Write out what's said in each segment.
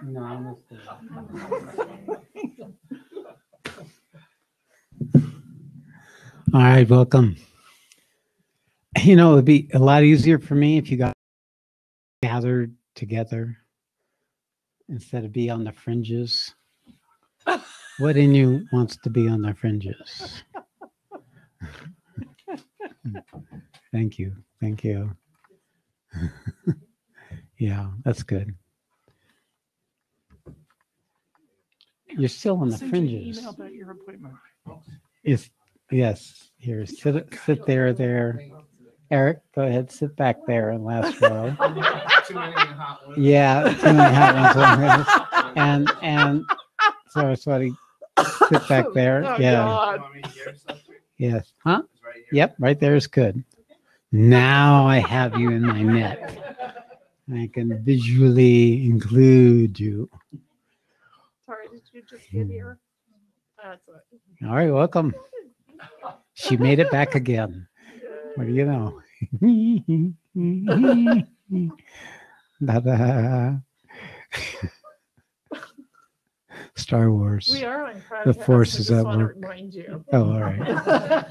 Namaste. All right, welcome. You know, it would be a lot easier for me if you got gathered together instead of be on the fringes. What in you wants to be on the fringes? Thank you. Thank you. Yeah, that's good. You're still on the fringes. Email about your appointment. Yes. Here, sit there. Eric, go ahead, sit back there in last row. Too many hot ones. Yeah, too many hot ones. And so sweaty. Sit back there. Oh, Yeah. God. Yes. Huh? Yep, right there is good. Now I have you in my net. I can visually include you. Sorry, did you just get here? That's it. All right, welcome. She made it back again. What do you know? Da-da. Star Wars. We are on Crowdcast. The Force is at work. Remind you. Oh, all right.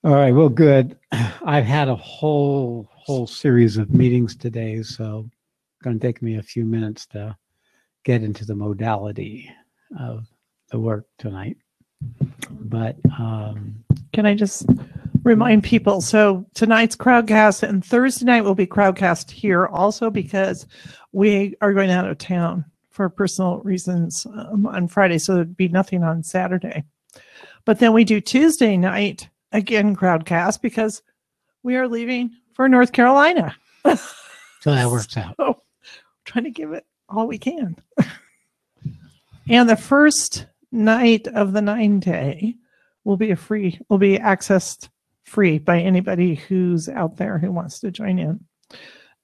All right. Well, good. I've had a whole series of meetings today, so it's going to take me a few minutes to get into the modality of the work tonight. But can I just remind people? So tonight's Crowdcast, and Thursday night will be Crowdcast here also because we are going out of town for personal reasons on Friday, so there'd be nothing on Saturday. But then we do Tuesday night again Crowdcast because we are leaving for North Carolina. So that works out. So trying to give it all we can. And the first night of the 9-day will be accessed free by anybody who's out there who wants to join in,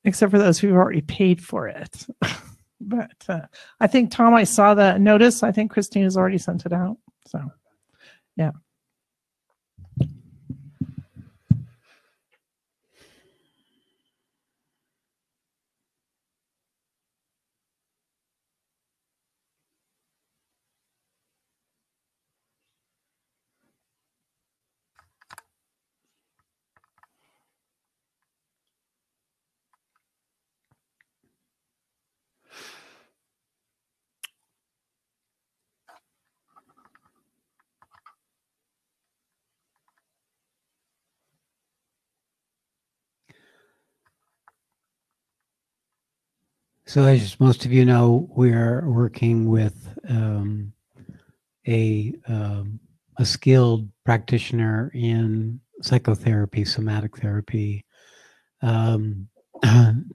except for those who've already paid for it. But I think, Tom, I saw the notice. I think Christine has already sent it out. So, yeah. So as most of you know, we're working with a skilled practitioner in psychotherapy, somatic therapy, to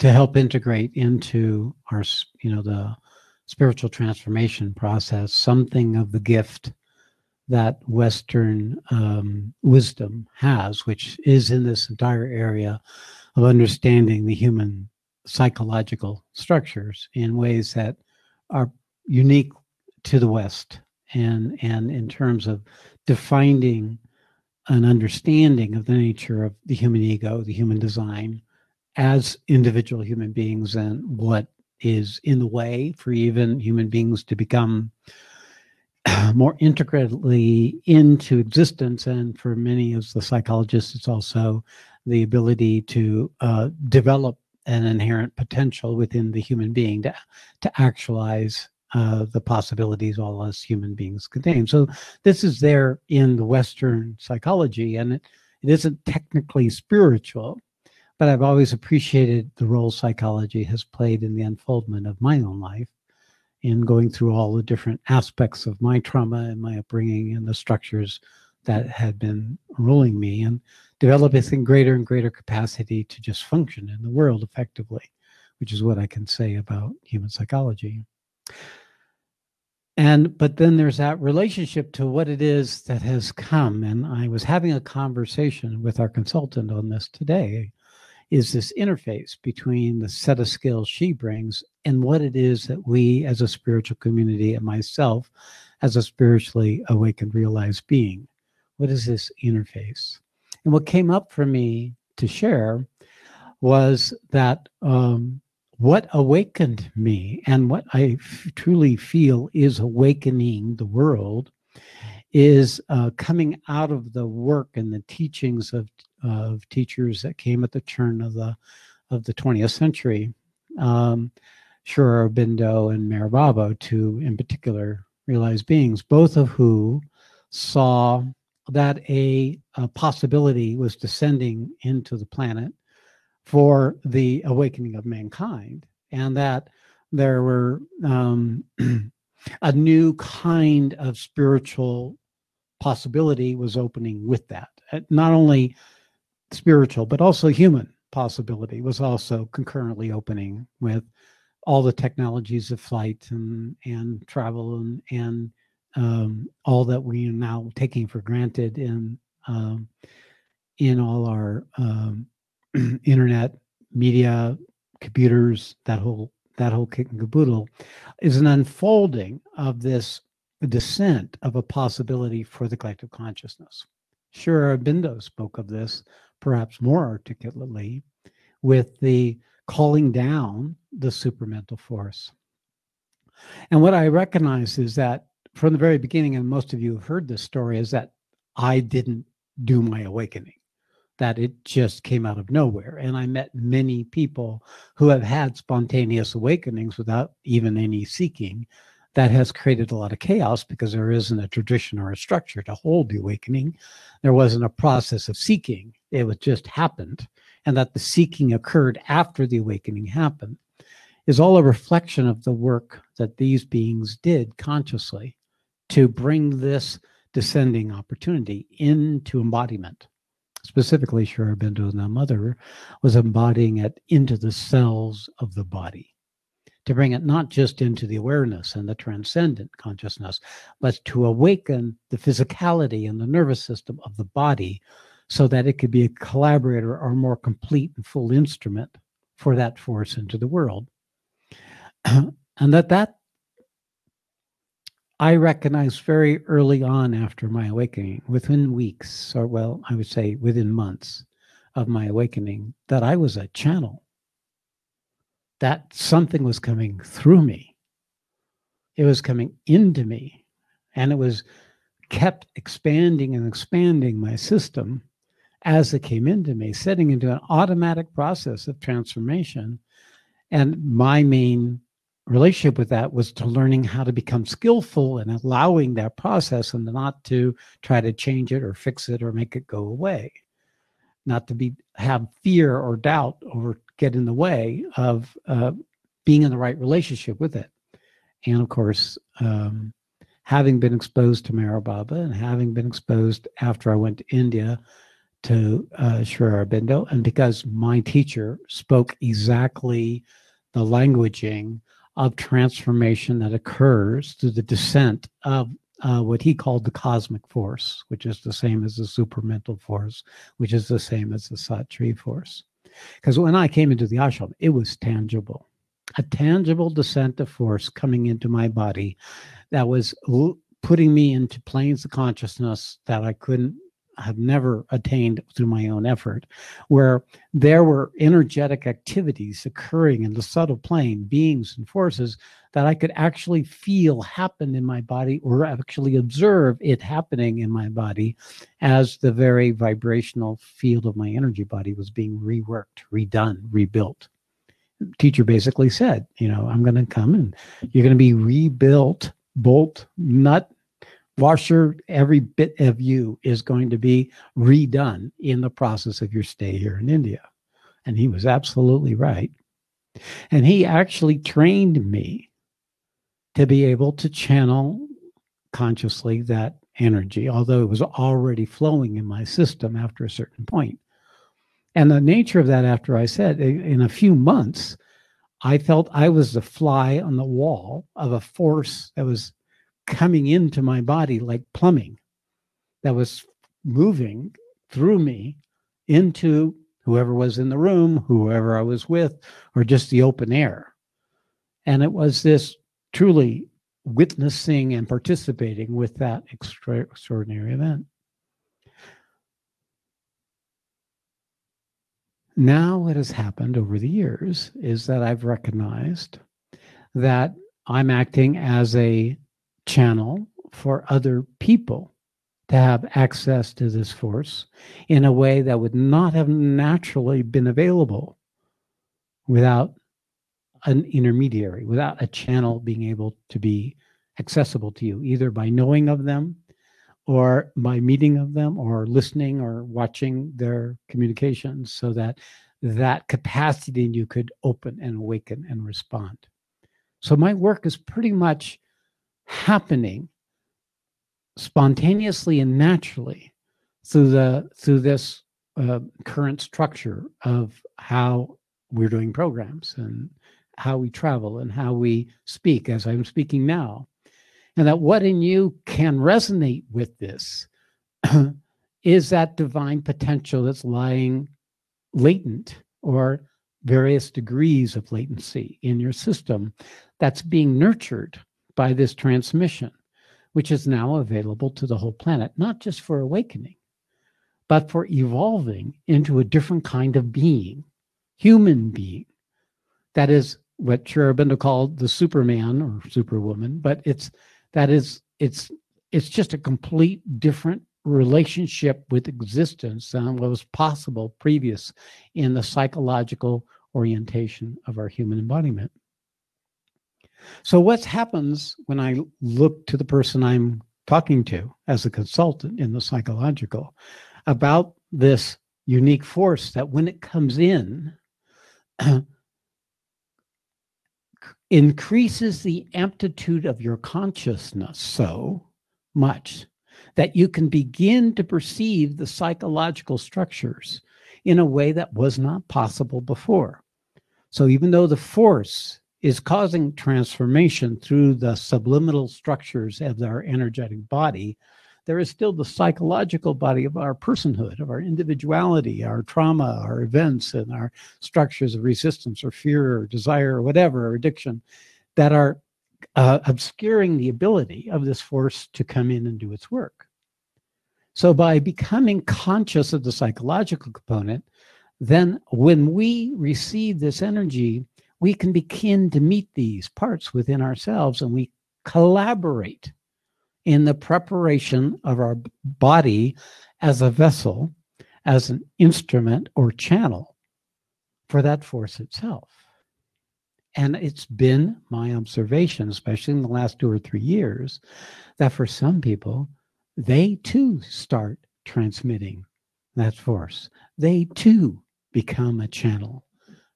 help integrate into our, the spiritual transformation process, something of the gift that Western wisdom has, which is in this entire area of understanding the human psychological structures in ways that are unique to the West, and in terms of defining an understanding of the nature of the human ego, the human design, as individual human beings, and what is in the way for even human beings to become more intricately into existence. And for many of the psychologists, it's also the ability to develop an inherent potential within the human being to actualize the possibilities all us human beings contain. So this is there in the Western psychology, and it isn't technically spiritual, but I've always appreciated the role psychology has played in the unfoldment of my own life, in going through all the different aspects of my trauma and my upbringing and the structures that had been ruling me, and developing greater and greater capacity to just function in the world effectively, which is what I can say about human psychology. But then there's that relationship to what it is that has come. And I was having a conversation with our consultant on this today, is this interface between the set of skills she brings and what it is that we as a spiritual community and myself as a spiritually awakened, realized being. What is this interface? And what came up for me to share was that what awakened me and what I truly feel is awakening the world is coming out of the work and the teachings of teachers that came at the turn of the 20th century, Sri Aurobindo and Meher Baba, two in particular realized beings, both of who saw that a possibility was descending into the planet for the awakening of mankind, and that there were a new kind of spiritual possibility was opening with that. Not only spiritual, but also human possibility was also concurrently opening with all the technologies of flight and travel and all that we are now taking for granted in all our internet, media, computers, that whole kit and caboodle, is an unfolding of this descent of a possibility for the collective consciousness. Sure, Aurobindo spoke of this perhaps more articulately with the calling down the supramental force. And what I recognize is that from the very beginning, and most of you have heard this story, is that I didn't do my awakening, that it just came out of nowhere. And I met many people who have had spontaneous awakenings without even any seeking. That has created a lot of chaos because there isn't a tradition or a structure to hold the awakening. There wasn't a process of seeking. It was just happened. And that the seeking occurred after the awakening happened is all a reflection of the work that these beings did consciously to bring this descending opportunity into embodiment. Specifically, Sri Aurobindo and the mother was embodying it into the cells of the body, to bring it not just into the awareness and the transcendent consciousness, but to awaken the physicality and the nervous system of the body so that it could be a collaborator or more complete and full instrument for that force into the world. And that I recognized very early on after my awakening, within weeks, or well, I would say within months of my awakening, that I was a channel, that something was coming through me. It was coming into me, and it was kept expanding and expanding my system as it came into me, setting into an automatic process of transformation. And my main relationship with that was to learning how to become skillful and allowing that process, and not to try to change it or fix it or make it go away, not to have fear or doubt or get in the way of being in the right relationship with it. And of course, having been exposed to Meher Baba and having been exposed after I went to India to Sri Aurobindo, and because my teacher spoke exactly the languaging of transformation that occurs through the descent of what he called the cosmic force, which is the same as the supramental force, which is the same as the Satri force. Because when I came into the ashram, it was tangible, a tangible descent of force coming into my body that was putting me into planes of consciousness that I couldn't have never attained through my own effort, where there were energetic activities occurring in the subtle plane, beings and forces that I could actually feel happen in my body, or actually observe it happening in my body as the very vibrational field of my energy body was being reworked, redone, rebuilt. Teacher basically said, I'm going to come and you're going to be rebuilt, bolt, nut, washer, every bit of you is going to be redone in the process of your stay here in India. And he was absolutely right. And he actually trained me to be able to channel consciously that energy, although it was already flowing in my system after a certain point. And the nature of that, after I said, in a few months, I felt I was the fly on the wall of a force that was coming into my body like plumbing, that was moving through me into whoever was in the room, whoever I was with, or just the open air. And it was this truly witnessing and participating with that extraordinary event. Now what has happened over the years is that I've recognized that I'm acting as a channel for other people to have access to this force in a way that would not have naturally been available without an intermediary, without a channel being able to be accessible to you, either by knowing of them or by meeting of them or listening or watching their communications, so that that capacity in you could open and awaken and respond. So my work is pretty much happening spontaneously and naturally through this current structure of how we're doing programs and how we travel and how we speak, as I'm speaking now. And that what in you can resonate with this is that divine potential that's lying latent, or various degrees of latency in your system, that's being nurtured by this transmission, which is now available to the whole planet, not just for awakening, but for evolving into a different kind of being, human being. That is what Sherabinda called the Superman or Superwoman, but it's just a complete different relationship with existence than what was possible previous in the psychological orientation of our human embodiment. So what happens when I look to the person I'm talking to as a consultant in the psychological about this unique force that when it comes in, increases the amplitude of your consciousness so much that you can begin to perceive the psychological structures in a way that was not possible before. So even though the force is causing transformation through the subliminal structures of our energetic body, there is still the psychological body of our personhood, of our individuality, our trauma, our events, and our structures of resistance or fear or desire or whatever, or addiction, that are obscuring the ability of this force to come in and do its work. So by becoming conscious of the psychological component, then when we receive this energy, we can begin to meet these parts within ourselves, and we collaborate in the preparation of our body as a vessel, as an instrument or channel for that force itself. And it's been my observation, especially in the last 2 or 3 years, that for some people, they too start transmitting that force. They too become a channel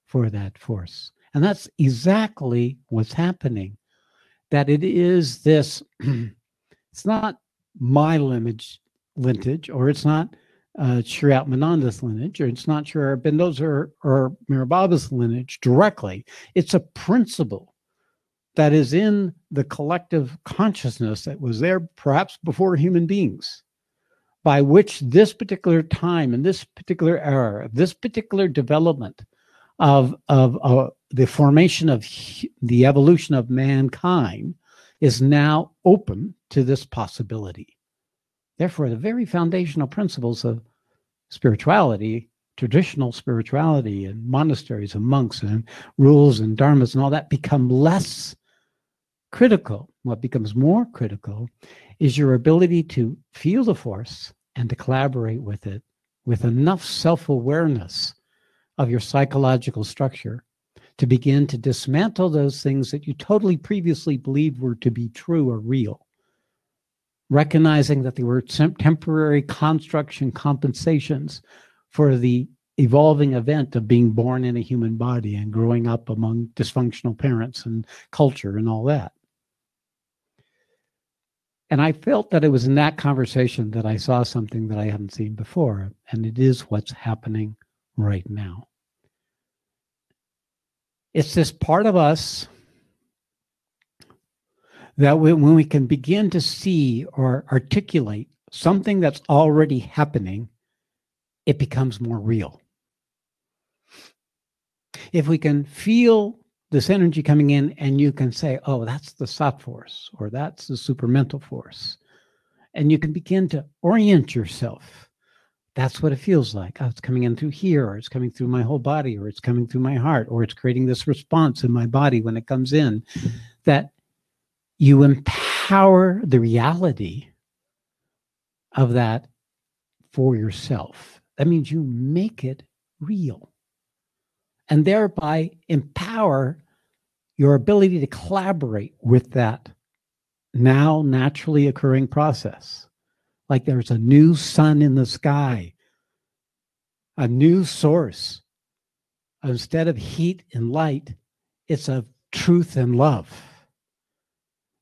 for that force. And that's exactly what's happening. That it is this, it's not my lineage, or it's not Sri Atmananda's lineage, or it's not Sri Aurobindo's or Mirababa's lineage directly. It's a principle that is in the collective consciousness that was there perhaps before human beings, by which this particular time and this particular era, this particular development of the formation of the evolution of mankind is now open to this possibility. Therefore, the very foundational principles of spirituality, traditional spirituality and monasteries and monks and rules and dharmas and all that become less critical. What becomes more critical is your ability to feel the force and to collaborate with it with enough self-awareness of your psychological structure to begin to dismantle those things that you totally previously believed were to be true or real, recognizing that they were temporary construction compensations for the evolving event of being born in a human body and growing up among dysfunctional parents and culture and all that. And I felt that it was in that conversation that I saw something that I hadn't seen before, and it is what's happening right now. It's this part of us that when we can begin to see or articulate something that's already happening, it becomes more real. If we can feel this energy coming in and you can say, oh, that's the Sat force, or that's the supramental force, and you can begin to orient yourself That's what it feels like. Oh, it's coming in through here, or it's coming through my whole body, or it's coming through my heart, or it's creating this response in my body when it comes in. That you empower the reality of that for yourself. That means you make it real and thereby empower your ability to collaborate with that now naturally occurring process. Like there's a new sun in the sky, a new source. Instead of heat and light, it's of truth and love.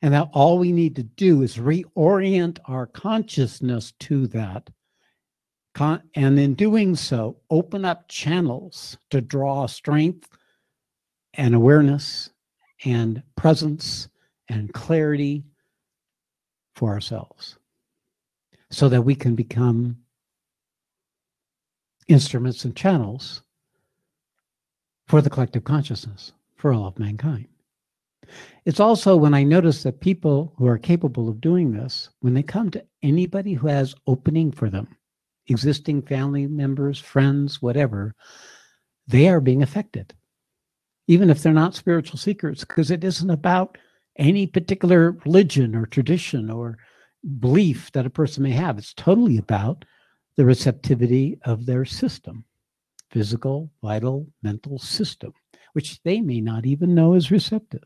And that all we need to do is reorient our consciousness to that. And in doing so, open up channels to draw strength and awareness and presence and clarity for ourselves so that we can become instruments and channels for the collective consciousness, for all of mankind. It's also when I notice that people who are capable of doing this, when they come to anybody who has opening for them, existing family members, friends, whatever, they are being affected, even if they're not spiritual seekers, because it isn't about any particular religion or tradition or belief that a person may have. It's totally about the receptivity of their system, physical, vital, mental system, which they may not even know is receptive.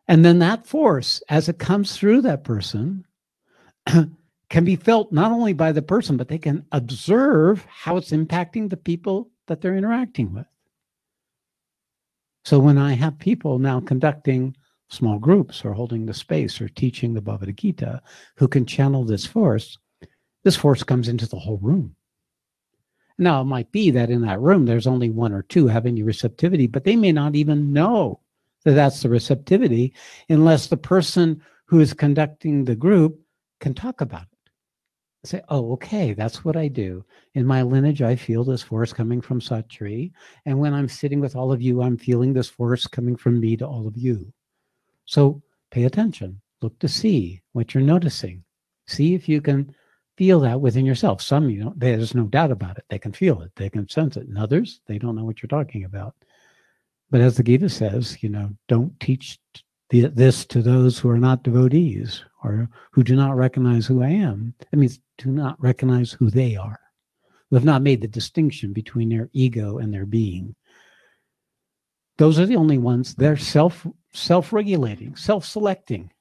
And then that force, as it comes through that person, can be felt not only by the person, but they can observe how it's impacting the people that they're interacting with. So when I have people now conducting small groups or holding the space or teaching the Bhagavad Gita who can channel this force comes into the whole room. Now, it might be that in that room, there's only one or two having the receptivity, but they may not even know that that's the receptivity unless the person who is conducting the group can talk about it. Say, oh, okay, that's what I do. In my lineage, I feel this force coming from Satri. And when I'm sitting with all of you, I'm feeling this force coming from me to all of you. So pay attention. Look to see what you're noticing. See if you can feel that within yourself. Some, there's no doubt about it. They can feel it. They can sense it. And others, they don't know what you're talking about. But as the Gita says, don't teach this to those who are not devotees or who do not recognize who I am. That means do not recognize who they are, who have not made the distinction between their ego and their being. Those are the only ones. They're self-regulating, self-selecting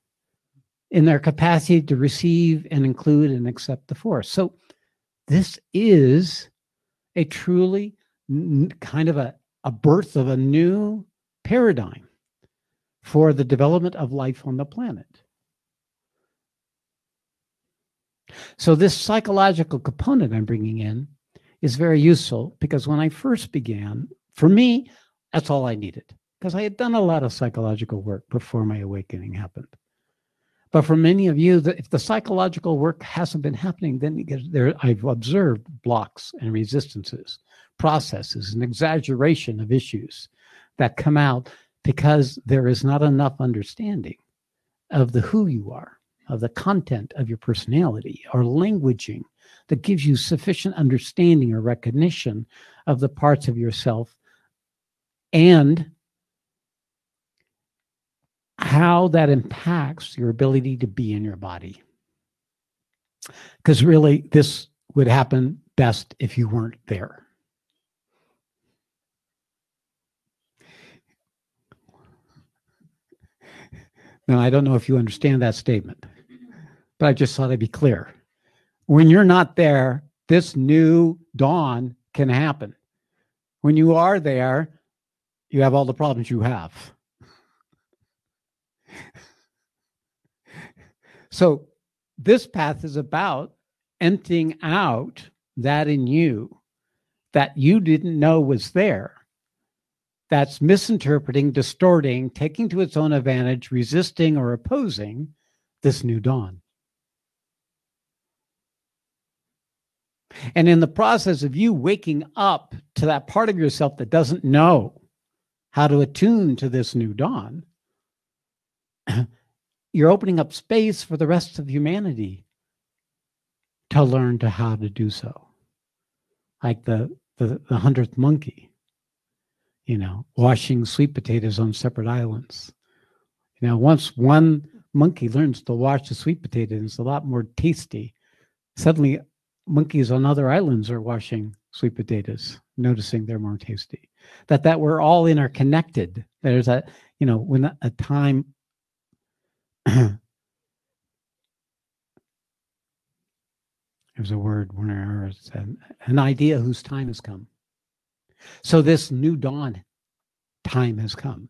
in their capacity to receive and include and accept the force. So this is a truly kind of a birth of a new paradigm for the development of life on the planet. So this psychological component I'm bringing in is very useful because when I first began, for me, that's all I needed because I had done a lot of psychological work before my awakening happened. But for many of you, if the psychological work hasn't been happening, then I've observed blocks and resistances, processes, and exaggeration of issues that come out because there is not enough understanding of the who you are, of the content of your personality or languaging that gives you sufficient understanding or recognition of the parts of yourself and how that impacts your ability to be in your body. Because really, this would happen best if you weren't there. Now, I don't know if you understand that statement, but I just thought I'd be clear. When you're not there, this new dawn can happen. When you are there, you have all the problems you have. So this path is about emptying out that in you that you didn't know was there. That's misinterpreting, distorting, taking to its own advantage, resisting or opposing this new dawn. And in the process of you waking up to that part of yourself that doesn't know how to attune to this new dawn, you're opening up space for the rest of humanity to learn to how to do so. Like the 100th monkey, washing sweet potatoes on separate islands. Once one monkey learns to wash the sweet potato, it's a lot more tasty. Suddenly, monkeys on other islands are washing sweet potatoes, noticing they're more tasty. That we're all interconnected. There's when a time there's a word where it's an idea whose time has come. So this new dawn time has come.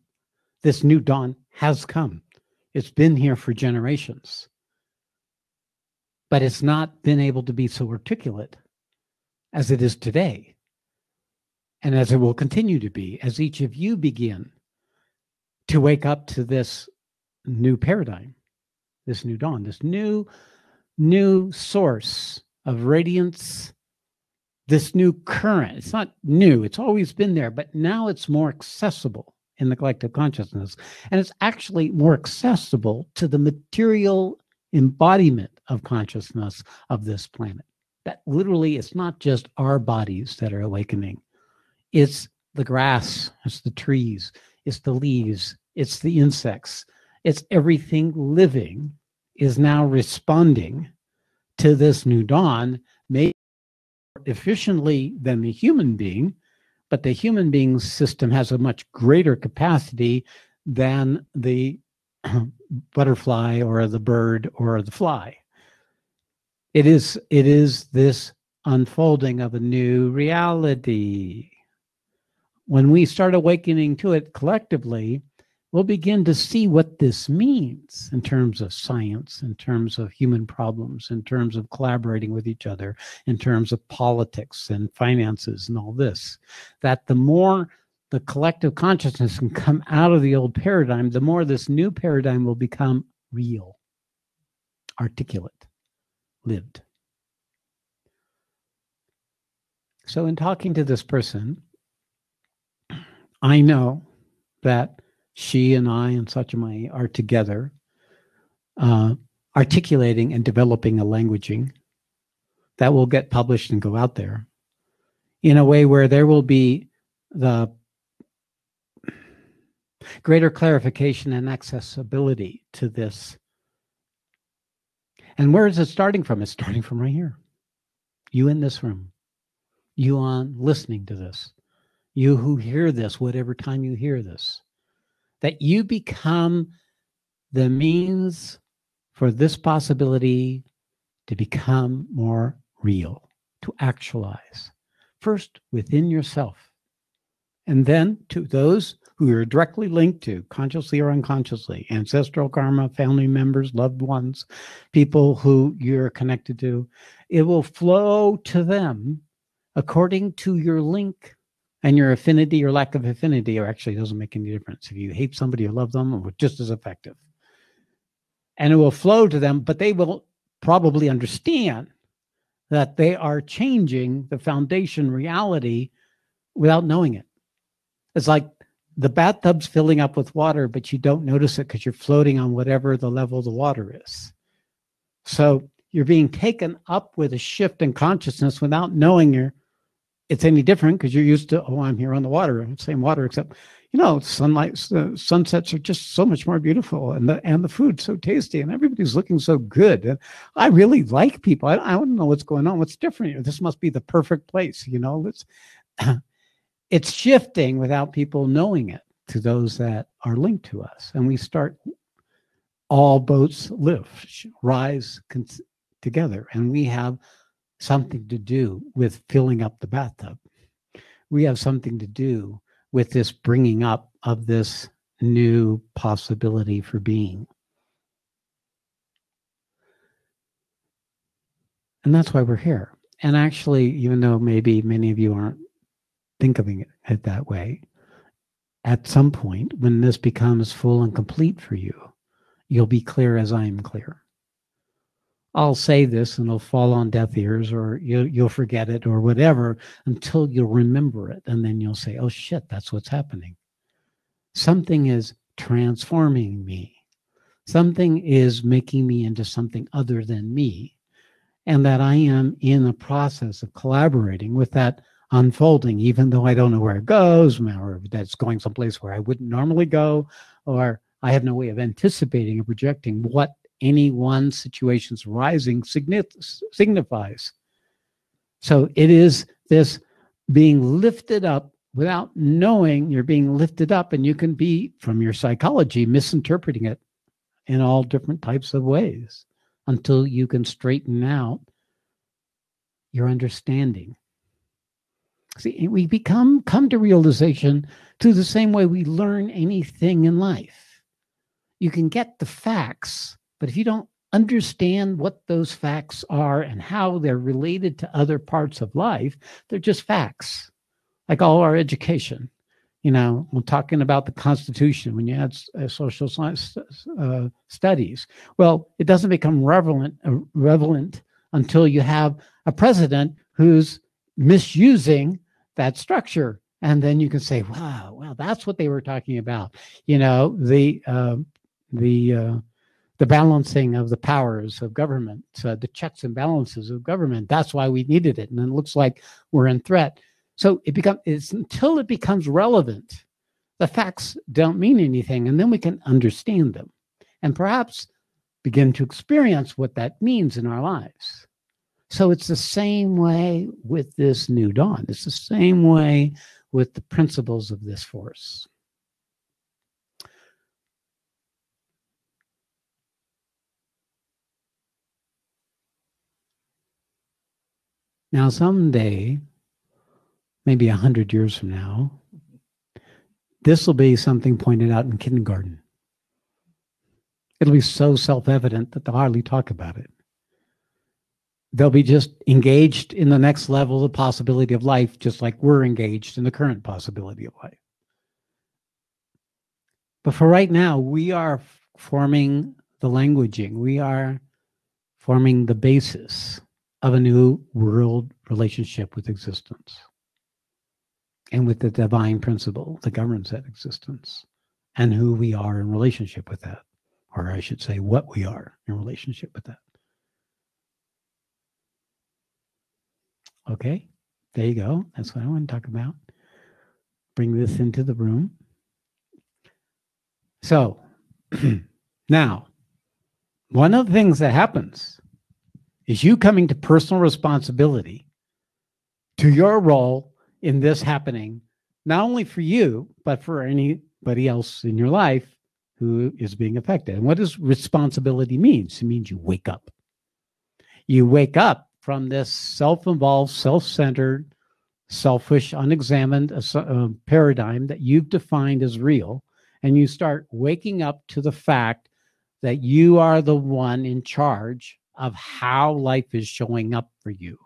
This new dawn has come. It's been here for generations. But it's not been able to be so articulate as it is today. And as it will continue to be, as each of you begin to wake up to this new paradigm, this new dawn, this new source of radiance, this new current. It's not new, it's always been there, but now it's more accessible in the collective consciousness. And it's actually more accessible to the material embodiment of consciousness of this planet. That literally, it's not just our bodies that are awakening. It's the grass, it's the trees, it's the leaves, it's the insects, it's everything living is now responding to this new dawn, maybe more efficiently than the human being, but the human being system has a much greater capacity than the butterfly or the bird or the fly. It is this unfolding of a new reality. When we start awakening to it collectively, we'll begin to see what this means in terms of science, in terms of human problems, in terms of collaborating with each other, in terms of politics and finances and all this. That the more the collective consciousness can come out of the old paradigm, the more this new paradigm will become real, articulate, lived. So in talking to this person, I know that she and I and Satsang are together articulating and developing a languaging that will get published and go out there in a way where there will be the greater clarification and accessibility to this. And where is it starting from? It's starting from right here. You in this room. You on listening to this. You who hear this, whatever time you hear this. That you become the means for this possibility to become more real, to actualize. First, within yourself. And then to those who you're directly linked to, consciously or unconsciously, ancestral karma, family members, loved ones, people who you're connected to. It will flow to them according to your link and your affinity or lack of affinity, or actually doesn't make any difference. If you hate somebody or love them, it's just as effective. And it will flow to them, but they will probably understand that they are changing the foundation reality without knowing it. It's like the bathtub's filling up with water, but you don't notice it because you're floating on whatever the level of the water is. So you're being taken up with a shift in consciousness without knowing it's any different because you're used to, I'm here on the water, same water, except, sunlight, sunsets are just so much more beautiful, and the food's so tasty, and everybody's looking so good. And I really like people. I don't know what's going on. What's different here? This must be the perfect place. It's shifting without people knowing it to those that are linked to us. And we start, all boats lift, rise together. And we have something to do with filling up the bathtub. We have something to do with this bringing up of this new possibility for being. And that's why we're here. And actually, even though maybe many of you aren't thinking of it that way, at some point when this becomes full and complete for you, you'll be clear as I am clear. I'll say this and it'll fall on deaf ears, or you'll forget it or whatever, until you'll remember it. And then you'll say, oh shit, that's what's happening. Something is transforming me. Something is making me into something other than me. and that I am in the process of collaborating with that unfolding, even though I don't know where it goes, or that's going someplace where I wouldn't normally go, or I have no way of anticipating or projecting what any one situation's rising signifies. So it is this being lifted up without knowing you're being lifted up, and you can be, from your psychology, misinterpreting it in all different types of ways until you can straighten out your understanding. See, we come to realization through the same way we learn anything in life. You can get the facts, but if you don't understand what those facts are and how they're related to other parts of life, they're just facts, like all our education. You know, we're talking about the Constitution when you had social science studies. Well, it doesn't become relevant until you have a president who's misusing that structure, and then you can say, "Wow, well, that's what they were talking about." You know, the balancing of the powers of government, the checks and balances of government. That's why we needed it, and it looks like we're in threat. So it's until it becomes relevant, the facts don't mean anything, and then we can understand them and perhaps begin to experience what that means in our lives. So it's the same way with this new dawn. It's the same way with the principles of this force. Now, someday, maybe 100 years from now, this will be something pointed out in kindergarten. It'll be so self-evident that they'll hardly talk about it. They'll be just engaged in the next level of possibility of life, just like we're engaged in the current possibility of life. But for right now, we are forming the languaging. We are forming the basis of a new world relationship with existence and with the divine principle that governs that existence and who we are in relationship with that, or I should say what we are in relationship with that. Okay, there you go. That's what I want to talk about. Bring this into the room. So now, one of the things that happens is you coming to personal responsibility to your role in this happening, not only for you, but for anybody else in your life who is being affected. And what does responsibility mean? It means you wake up. You wake up from this self-involved, self-centered, selfish, unexamined paradigm that you've defined as real, and you start waking up to the fact that you are the one in charge of how life is showing up for you,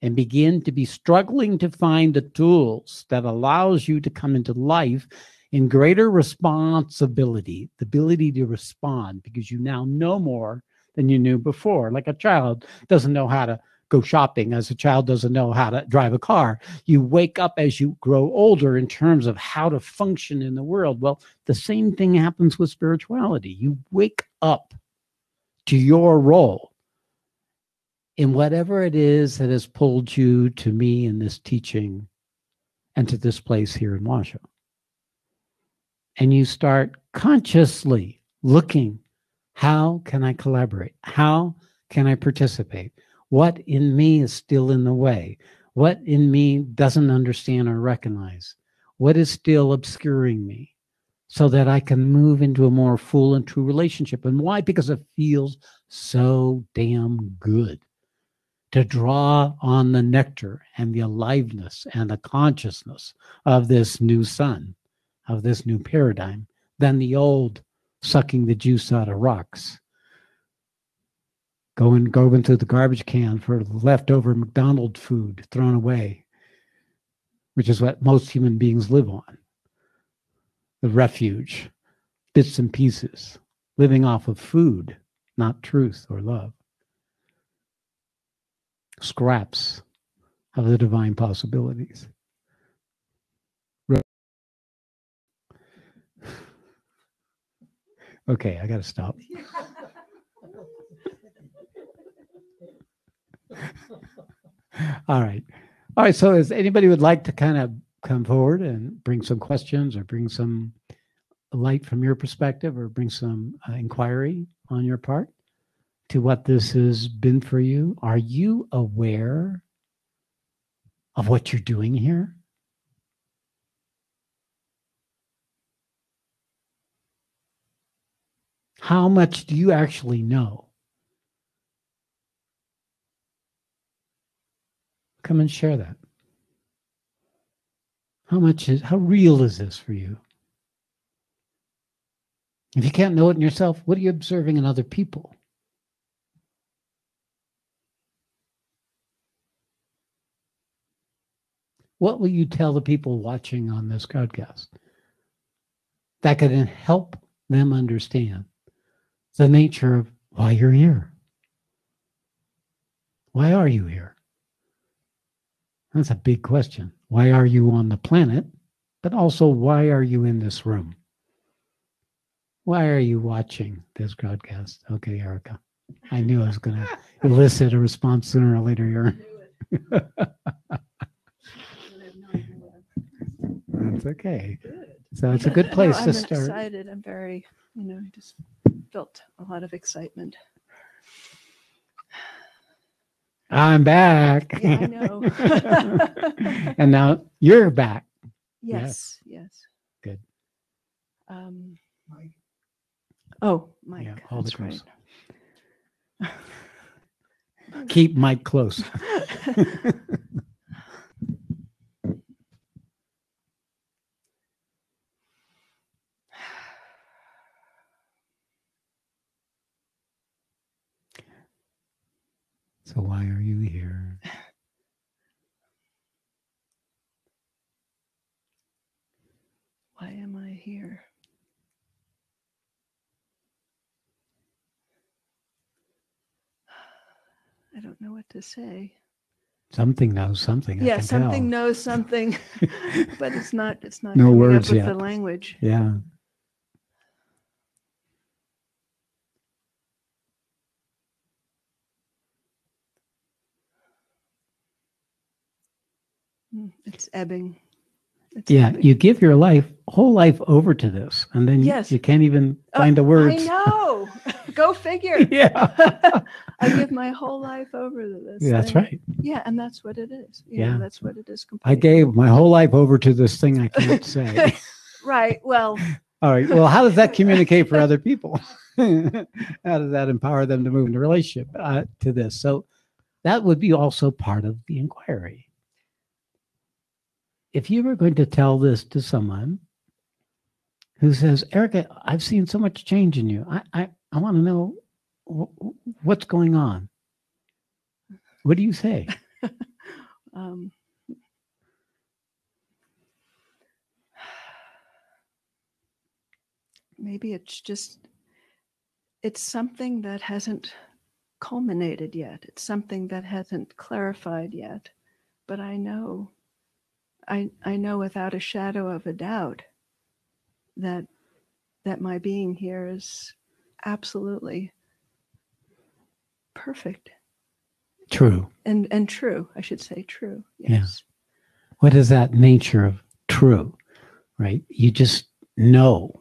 and begin to be struggling to find the tools that allows you to come into life in greater responsibility, the ability to respond, because you now know more than you knew before. Like a child doesn't know how to go shopping, as a child doesn't know how to drive a car. You wake up as you grow older in terms of how to function in the world. Well, the same thing happens with spirituality. You wake up to your role in whatever it is that has pulled you to me in this teaching and to this place here in Washoe. And you start consciously looking, how can I collaborate? How can I participate? What in me is still in the way? What in me doesn't understand or recognize? What is still obscuring me so that I can move into a more full and true relationship? And why? Because it feels so damn good to draw on the nectar and the aliveness and the consciousness of this new sun, of this new paradigm, than the old sucking the juice out of rocks. Going to the garbage can for leftover McDonald's food thrown away, which is what most human beings live on. The refuge, bits and pieces, living off of food, not truth or love. Scraps of the divine possibilities. Okay, I got to stop. All right. All right. So, if anybody would like to kind of come forward and bring some questions or bring some light from your perspective or bring some inquiry on your part to what this has been for you, are you aware of what you're doing here? How much do you actually know? Come and share that. How real is this for you? If you can't know it in yourself, what are you observing in other people? What will you tell the people watching on this broadcast that could help them understand the nature of why you're here? Why are you here? That's a big question. Why are you on the planet? But also, why are you in this room? Why are you watching this broadcast? Okay, Erica. I knew I was going to elicit a response sooner or later. That's okay. Good. So it's a good place No, to I'm start. excited. I'm very, just felt a lot of excitement. I'm back. Yeah, I know. And now you're back. Yes. Good. Mike. Oh, Mike. Yeah, hold it That's right. close. Keep Mike close. So why are you here? Why am I here? I don't know what to say. Something knows something. Yeah, I can something tell. knows something, but it's not No coming words up with yet. the language. Yeah. It's ebbing. Yeah, ebbing. you give your whole life over to this, and then Yes. you can't even find the words. I know. Go figure. Yeah. I give my whole life over to this. Yeah, that's thing. right. Yeah, and that's what it is. Yeah. That's what it is. I Completely. gave my whole life over to this thing I can't say. Right. Well. All right. Well, how does that communicate for other people? How does that empower them to move into relationship to this? So that would be also part of the inquiry. If you were going to tell this to someone who says, Erica, I've seen so much change in you. I want to know what's going on. What do you say? Maybe it's something that hasn't culminated yet. It's something that hasn't clarified yet. But I know without a shadow of a doubt that my being here is absolutely perfect. True. And true, I should say true. Yes. Yeah. What is that nature of true, right? You just know,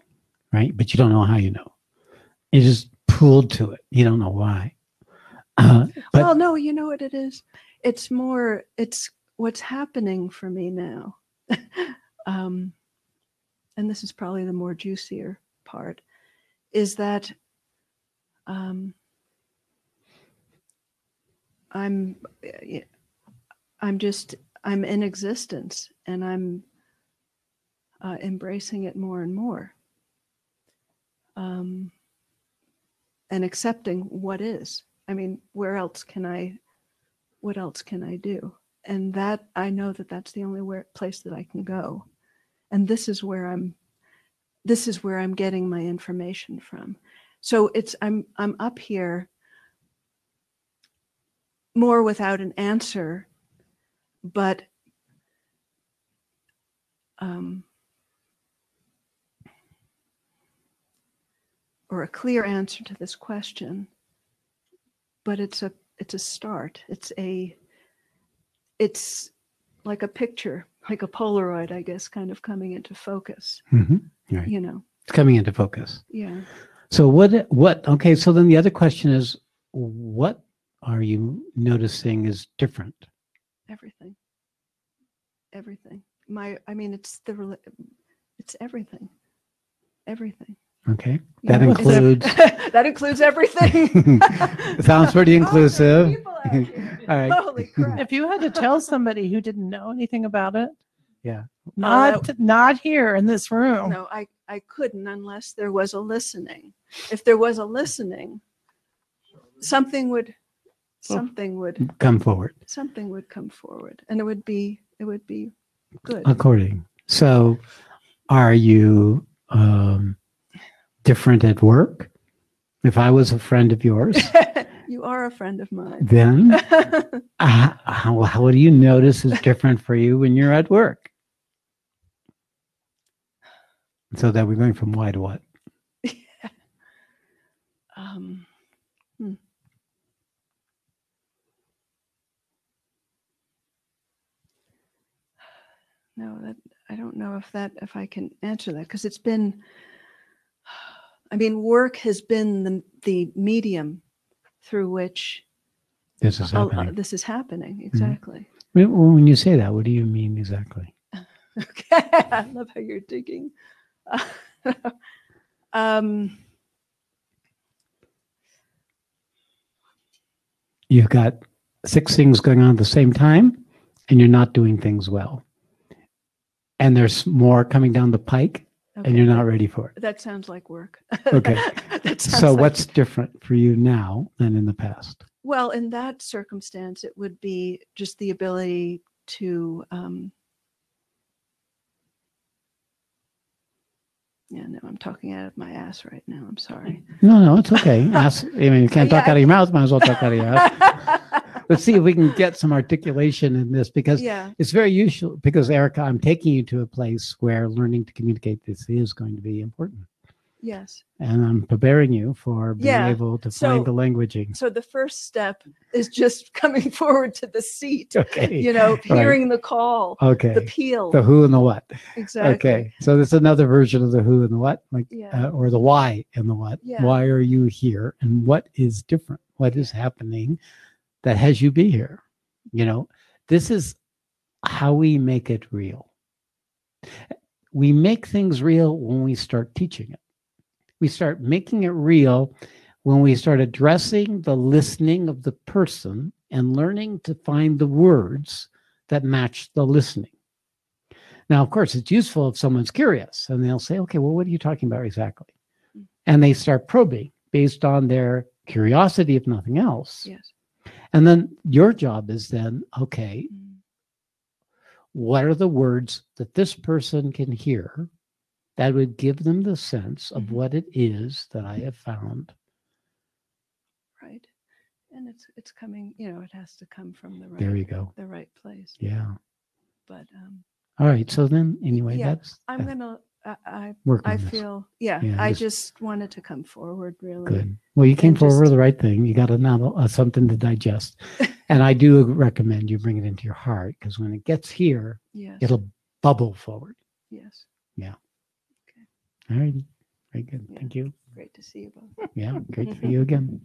right? But you don't know how you know. You just pulled to it. You don't know why. Well, no, you know what it is? It's what's happening for me now. And this is probably the more juicier part, is that I'm in existence, and I'm embracing it more and more, and accepting what is. I mean, what else can I do? And that I know that's the only place that I can go, and this is where I'm getting my information from. So I'm up here more without an answer, but or a clear answer to this question, but it's a start. It's like a picture, like a Polaroid, I guess, kind of coming into focus. Right. You know. It's coming into focus. Yeah. So okay, so then the other question is, what are you noticing is different? Everything. I mean, it's everything. Everything. Okay. You That know, includes, that includes everything. sounds pretty Oh, there are inclusive. people out here. All right. Holy crap. If you had to tell somebody who didn't know anything about it, Yeah. not here in this room. No, I couldn't unless there was a listening. If there was a listening, something would Come forward. come forward, and it would be good. According. So are you different at work? If I was a friend of yours, You are a friend of mine. then what do you notice is different for you when you're at work? So that we're going from why to what? No, that I don't know if I can answer that, because it's been. I mean, work has been the medium through which This is happening. this is happening. Exactly. When you say that, what do you mean exactly? Okay, I love how you're digging. You've got 6 things going on at the same time, and you're not doing things well. And there's more coming down the pike, Okay, and you're not ready for it. That sounds like work. Okay. That sounds So like- what's different for you now than in the past? Well, in that circumstance, it would be just the ability to. Yeah, no, I'm talking out of my ass right now. I'm sorry. No, it's okay. You can't talk Yeah. out of your mouth, might as well talk out of your ass. Let's see if we can get some articulation in this, because Yeah. it's very useful. Because Erica, I'm taking you to a place where learning to communicate this is going to be important. Yes. And I'm preparing you for being Yeah. able to So- find the languaging. So the first step is just coming forward to the seat. Okay. You know, hearing the call, Okay. the peel. The who and the what. Exactly. Okay. So that's another version of the who and the what, like, Yeah. or the why and the what. Yeah. Why are you here, and what is different? What is happening that has you be here? You know, this is how we make it real. We make things real when we start teaching it. We start making it real when we start addressing the listening of the person and learning to find the words that match the listening. Now, of course, it's useful if someone's curious and they'll say, okay, well, what are you talking about exactly? And they start probing based on their curiosity, if nothing else. Yes. And then your job is then, okay, what are the words that this person can hear that would give them the sense of what it is that I have found? Right. And it's coming, you know, it has to come from the right, There you go. the right place. Yeah. But All right. So then, anyway, yeah, that's I'm gonna. work on I this. feel. Yeah. Yeah, I just- just wanted to come forward. Really. Good. Well, you came And forward just- with the right thing. You got something to digest. And I do recommend you bring it into your heart, because when it gets here, Yes. it'll bubble forward. Yes. All right. Very good. Yeah. Thank you. Great to see you both. Yeah. Great to see you again.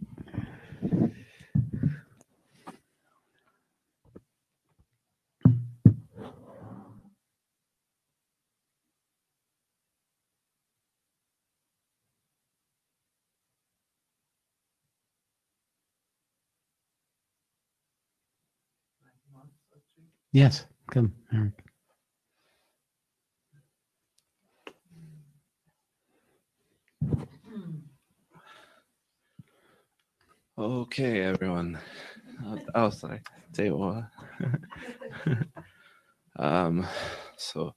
Yes. Come, Eric. Okay, everyone. Oh, sorry. Tell you what. So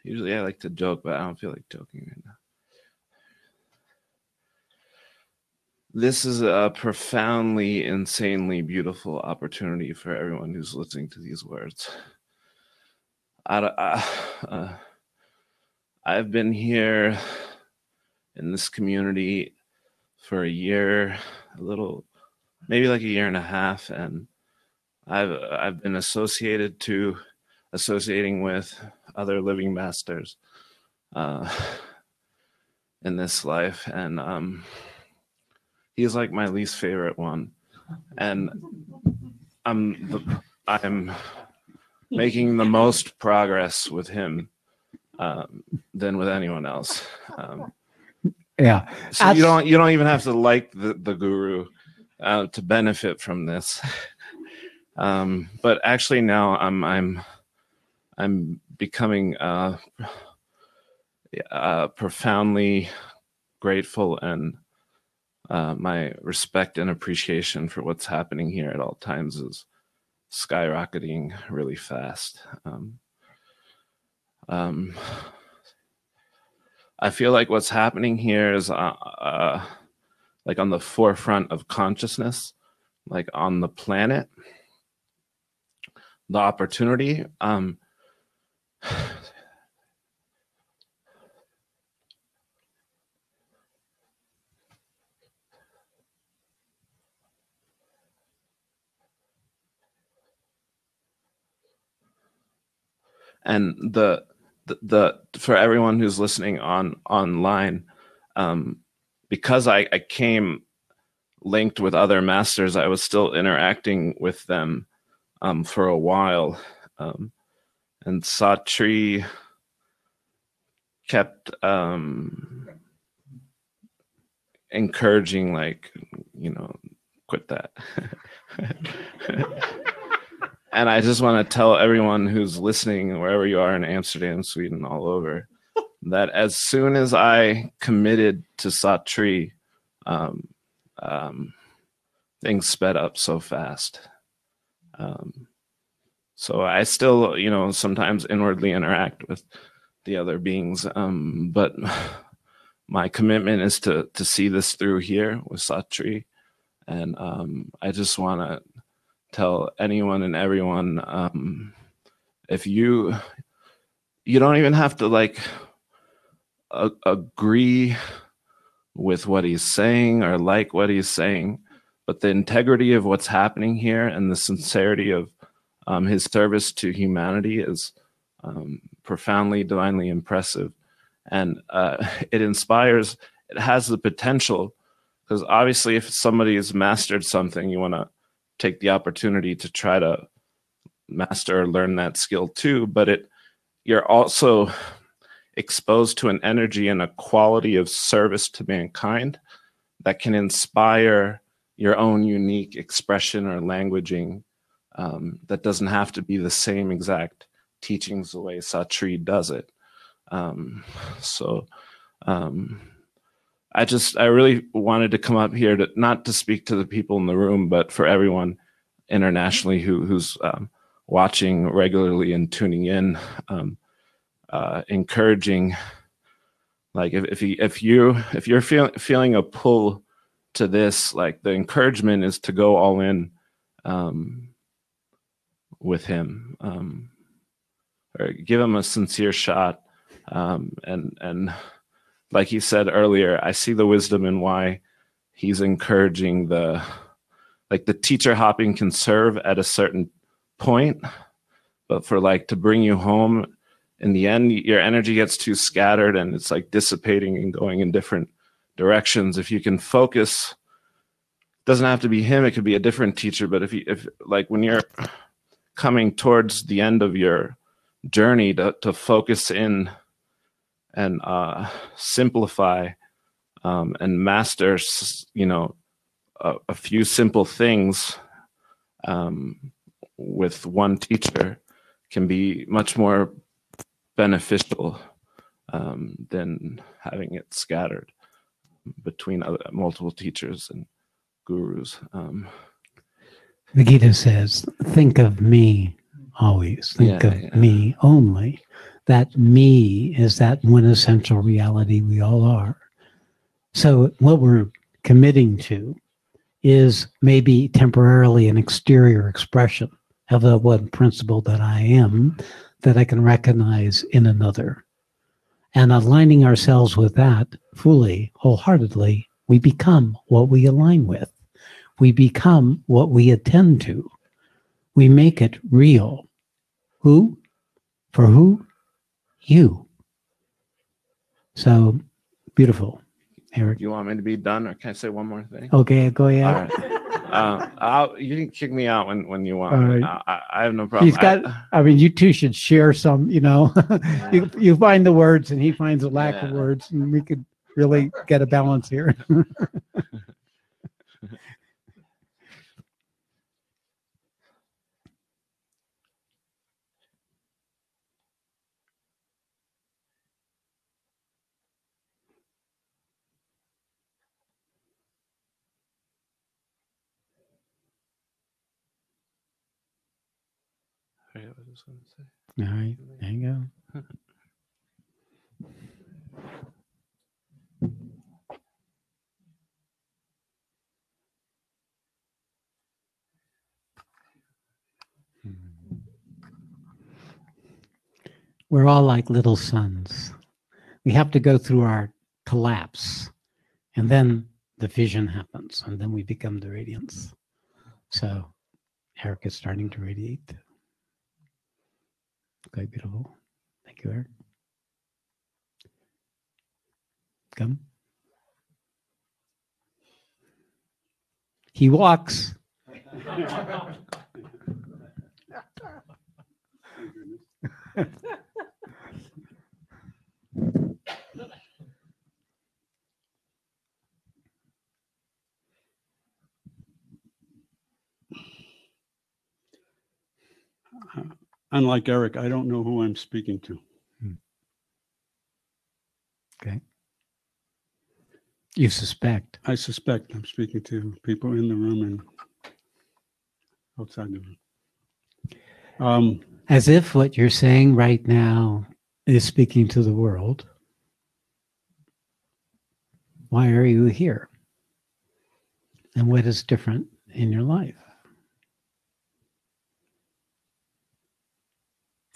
usually I like to joke, but I don't feel like joking right now. This is a profoundly, insanely beautiful opportunity for everyone who's listening to these words. I've been here in this community for a year, a little maybe like a year and a half, and I've been associating with other living masters in this life, and he's like my least favorite one, and I'm making the most progress with him than with anyone else. Yeah. So you don't even have to like the guru to benefit from this. But actually now I'm becoming profoundly grateful, and my respect and appreciation for what's happening here at all times is skyrocketing really fast. I feel like what's happening here is like on the forefront of consciousness, like on the planet. The opportunity. And the for everyone who's listening online, because I came linked with other masters, I was still interacting with them for a while, and Satri kept encouraging, like, quit that. And I just want to tell everyone who's listening, wherever you are in Amsterdam, Sweden, all over, that as soon as I committed to Satri, things sped up so fast. So I still, sometimes inwardly interact with the other beings, but my commitment is to see this through here with Satri, and I just want to tell anyone and everyone, if you don't even have to agree with what he's saying or like what he's saying, but the integrity of what's happening here and the sincerity of his service to humanity is profoundly, divinely impressive. And it inspires, it has the potential, because obviously if somebody has mastered something, you want to take the opportunity to try to master or learn that skill too, but you're also exposed to an energy and a quality of service to mankind that can inspire your own unique expression or languaging, that doesn't have to be the same exact teachings the way Satri does it. I really wanted to come up here not to speak to the people in the room, but for everyone internationally who's watching regularly and tuning in, encouraging, like if you're feeling a pull to this, like the encouragement is to go all in with him, or give him a sincere shot, and like he said earlier, I see the wisdom in why he's encouraging the teacher hopping can serve at a certain point, but for to bring you home, in the end, your energy gets too scattered and it's like dissipating and going in different directions. If you can focus, it doesn't have to be him, it could be a different teacher, but if when you're coming towards the end of your journey, to focus in and simplify and master, a few simple things with one teacher can be much more beneficial than having it scattered between multiple teachers and gurus. The Gita says, think of me always. Think of me only. That me is that one essential reality we all are. So what we're committing to is maybe temporarily an exterior expression of the one principle that I am, that I can recognize in another. And aligning ourselves with that fully, wholeheartedly, we become what we align with. We become what we attend to. We make it real. Who? For who? You. So beautiful, Eric. You want me to be done, or can I say one more thing? Okay, go ahead. All right. You can kick me out when you want. All me. right. I have no problem. He's got. I mean, you two should share some. You find the words, and he finds a lack of Yeah. words, and we could really get a balance here. I forget what I was going to say. All right, there you go. We're all like little suns. We have to go through our collapse, and then the vision happens, and then we become the radiance. So Eric is starting to radiate. Quite beautiful. Thank you, Eric. Come. He walks. Unlike Eric, I don't know who I'm speaking to. Okay. You suspect. I suspect I'm speaking to people in the room and outside the room. As if what you're saying right now is speaking to the world. Why are you here? And what is different in your life?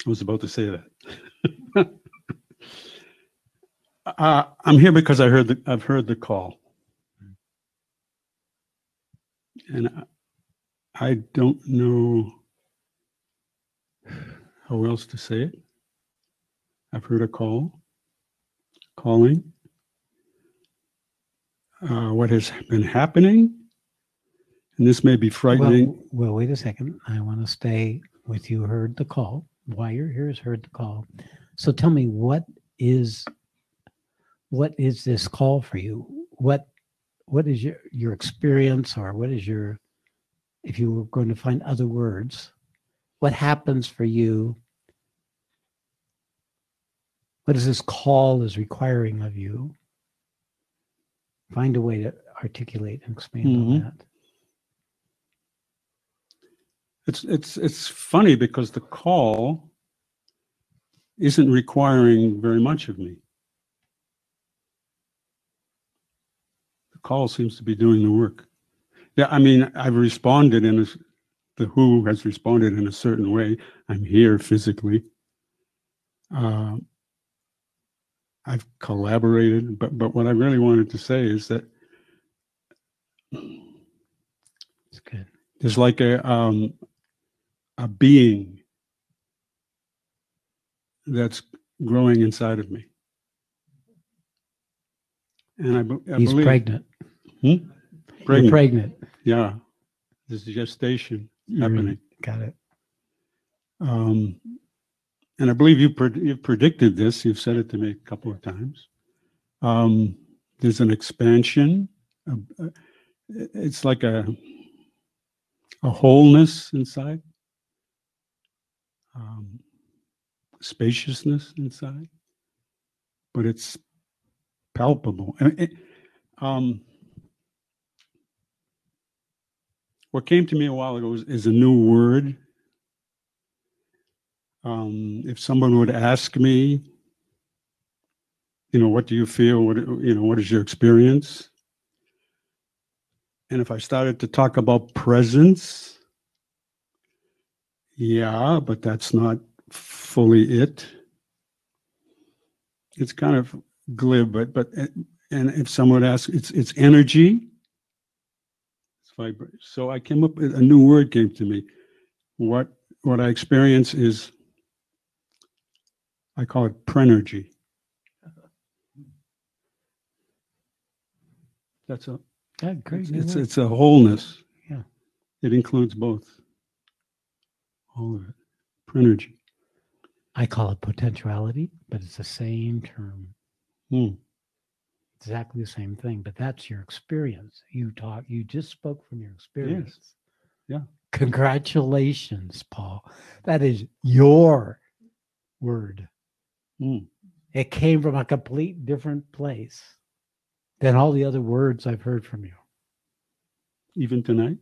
I was about to say that. I'm here because I've heard the call, and I don't know how else to say it. I've heard a calling. What has been happening, and this may be frightening. Well, wait a second. I want to stay with you. Heard the call. Why you're here is heard the call. So tell me, what is this call for you? What is your experience, or what is your, if you were going to find other words, what happens for you? What is this call is requiring of you? Find a way to articulate and expand on that. It's funny because the call isn't requiring very much of me. The call seems to be doing the work. Yeah, I mean, I've responded the who has responded in a certain way. I'm here physically. I've collaborated, but what I really wanted to say is that It's good. there's like a being that's growing inside of me, and I He's believe pregnant. Pregnant. You're pregnant. Yeah, there's gestation happening. Got it. And I believe you've predicted this. You've said it to me a couple of times. There's an expansion. It's like a wholeness inside, spaciousness inside, but it's palpable. What came to me a while ago is a new word. If someone would ask me, what do you feel? What is your experience? And if I started to talk about presence, yeah, but that's not fully it. It's kind of glib, and if someone asks, it's energy. So I came up with a new word came to me. What I experience is, I call it prenergy. That's a Yeah, great. new word. it's a wholeness. Yeah. It includes both. All of it. Prenergy. I call it potentiality, but it's the same term. Hmm. Exactly the same thing, but that's your experience. You just spoke from your experience. Yeah. Congratulations, Paul. That is your word. Hmm. It came from a complete different place than all the other words I've heard from you. Even tonight?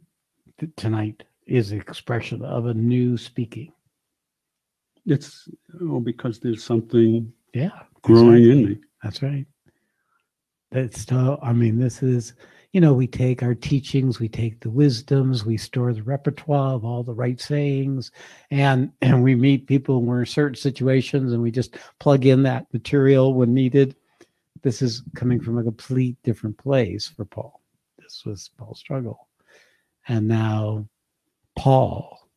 Tonight is the expression of a new speaking. It's because there's something Yeah. growing exactly. in me. That's right. This is, we take our teachings, we take the wisdoms, we store the repertoire of all the right sayings, and we meet people when we're in certain situations and we just plug in that material when needed. This is coming from a complete different place for Paul. This was Paul's struggle. And now Paul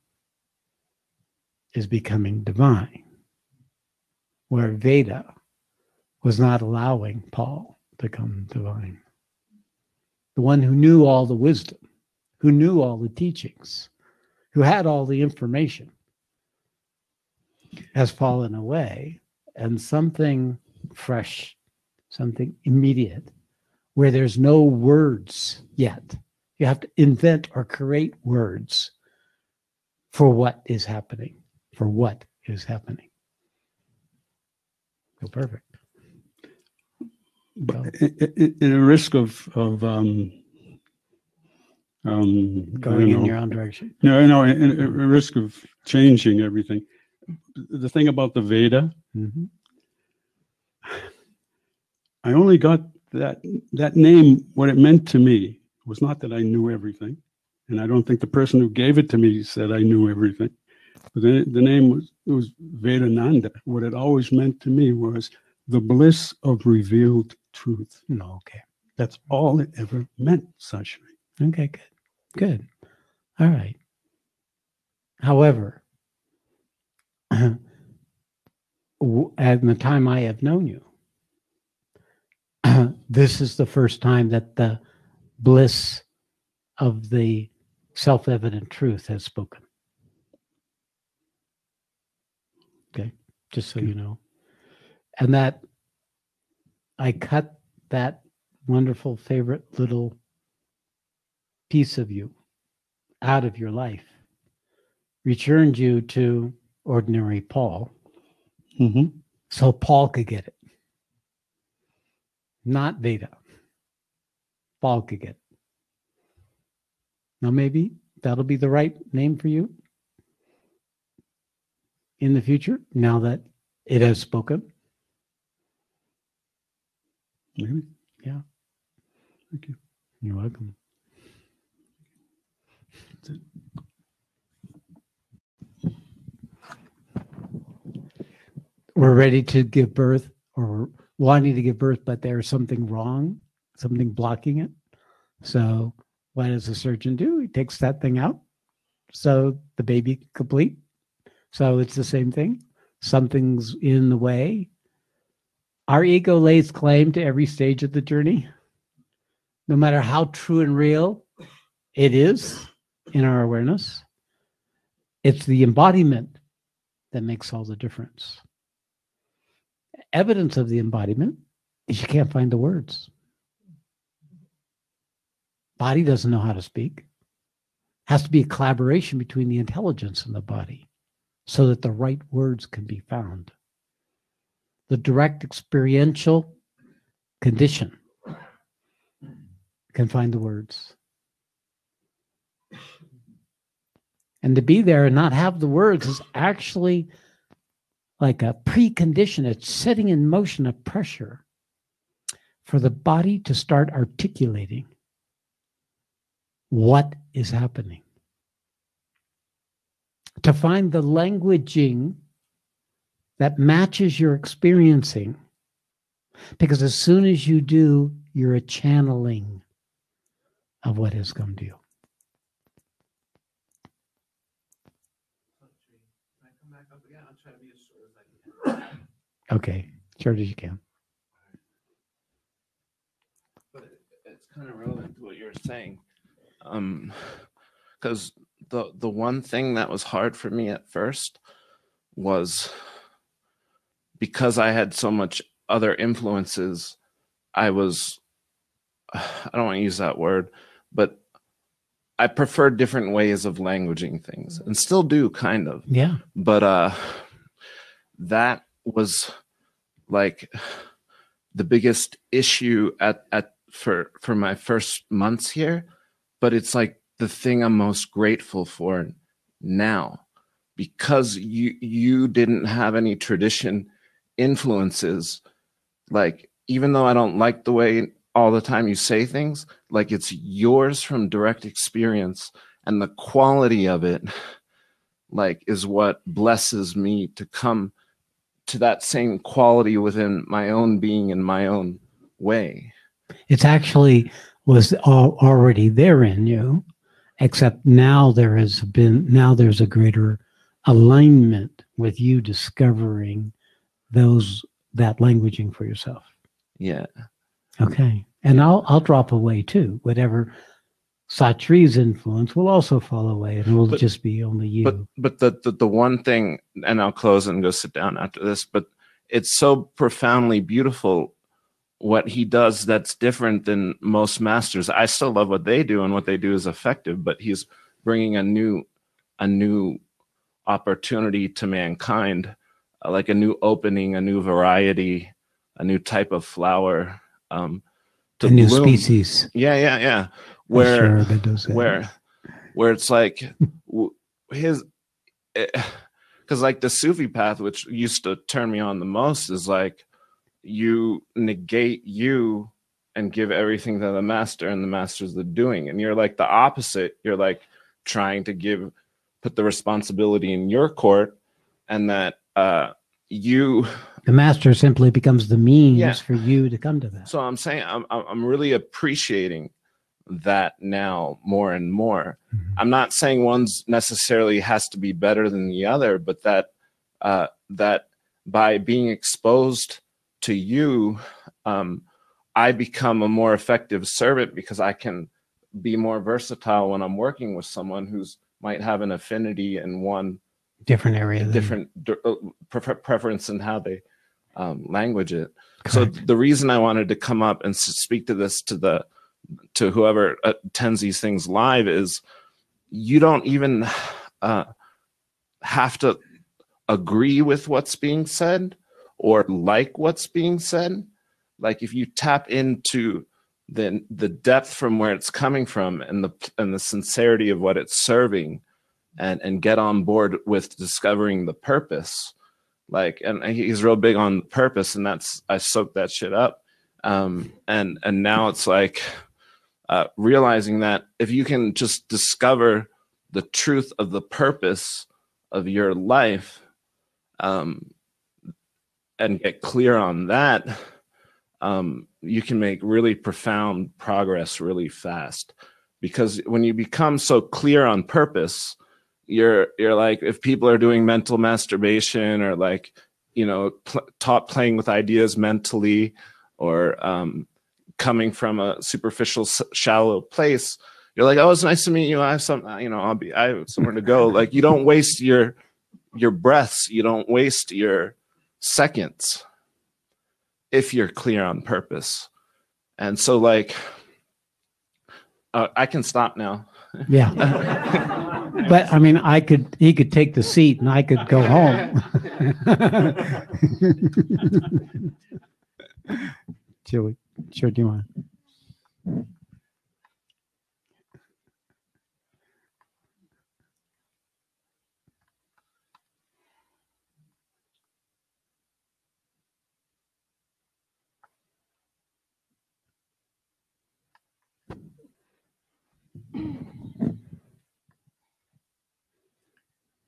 is becoming divine, where Veda was not allowing Paul to come divine. The one who knew all the wisdom, who knew all the teachings, who had all the information, has fallen away, and something fresh, something immediate, where there's no words yet. You have to invent or create words for what is happening, So perfect. In a risk of Going in your own direction. No, in a risk of changing everything. The thing about the Veda, Mm-hmm. I only got that name. What it meant to me was not that I knew everything, and I don't think the person who gave it to me said I knew everything. But the name was Vedananda. What it always meant to me was the bliss of revealed truth. No, okay. That's all it ever meant, Sashmi. Okay, good. All right. However, at the time I have known you, this is the first time that the bliss of the self-evident truth has spoken. Okay, just so you know. And that I cut that wonderful favorite little piece of you out of your life, returned you to ordinary Paul, Mm-hmm. so Paul could get it. Not Veda. Paul could get it. Now maybe that'll be the right name for you in the future, now that it has spoken. Maybe. Yeah. Thank you. You're welcome. That's it. We're ready to give birth or wanting to give birth, but there's something wrong, something blocking it. So what does the surgeon do? He takes that thing out so the baby can complete. So it's the same thing. Something's in the way. Our ego lays claim to every stage of the journey, no matter how true and real it is in our awareness. It's the embodiment that makes all the difference. Evidence of the embodiment is you can't find the words. Body doesn't know how to speak. Has to be a collaboration between the intelligence and the body so that the right words can be found. The direct experiential condition can find the words. And to be there and not have the words is actually like a precondition. It's setting in motion a pressure for the body to start articulating what is happening. To find the languaging that matches your experiencing. Because as soon as you do, you're a channeling of what has come to you. Okay, short as you can. But it's kind of relevant to what you're saying, because the one thing that was hard for me at first was because I had so much other influences. I don't want to use that word, but I prefer different ways of languaging things, and still do, kind of. Yeah. But that was like the biggest issue for my first months here. But it's like the thing I'm most grateful for now, because you didn't have any tradition influences. Like, even though I don't like the way all the time you say things, like, it's yours from direct experience, and the quality of it, like, is what blesses me to come to that same quality within my own being in my own way. It's actually was already there in you, except now there's a greater alignment with you discovering that languaging for yourself. Yeah. Okay. And I'll drop away too. Whatever Satri's influence will also fall away, and it will just be only you. But the one thing, and I'll close and go sit down after this, but it's so profoundly beautiful what he does that's different than most masters. I still love what they do, and what they do is effective, but he's bringing a new opportunity to mankind, like a new opening, a new variety, a new type of flower, to a new bloom. Species. Yeah. Where it's like because like the Sufi path, which used to turn me on the most, is like you negate you and give everything to the master, and the master's the doing, and you're like the opposite. You're like trying to put the responsibility in your court, and that the master simply becomes the means for you to come to that. So I'm saying I'm really appreciating that now more and more. Mm-hmm. I'm not saying one's necessarily has to be better than the other, but that by being exposed to you, I become a more effective servant, because I can be more versatile when I'm working with someone who's might have an affinity in one different area, different preference in how they language it. Correct. So the reason I wanted to come up and speak to this to whoever attends these things live is you don't even have to agree with what's being said or like what's being said. Like, if you tap into the depth from where it's coming from, and the sincerity of what it's serving, and get on board with discovering the purpose. Like, and he's real big on purpose, and I soaked that shit up. And now it's like realizing that if you can just discover the truth of the purpose of your life, and get clear on that, you can make really profound progress really fast. Because when you become so clear on purpose, you're like, if people are doing mental masturbation, or like, playing with ideas mentally, or coming from a superficial, shallow place, you're like, oh, it's nice to meet you. I have I have somewhere to go. Like, you don't waste your breaths. You don't waste your seconds if you're clear on purpose. And so, like, I can stop now. Yeah. But I mean, he could take the seat and I could go home. Sure, do you want?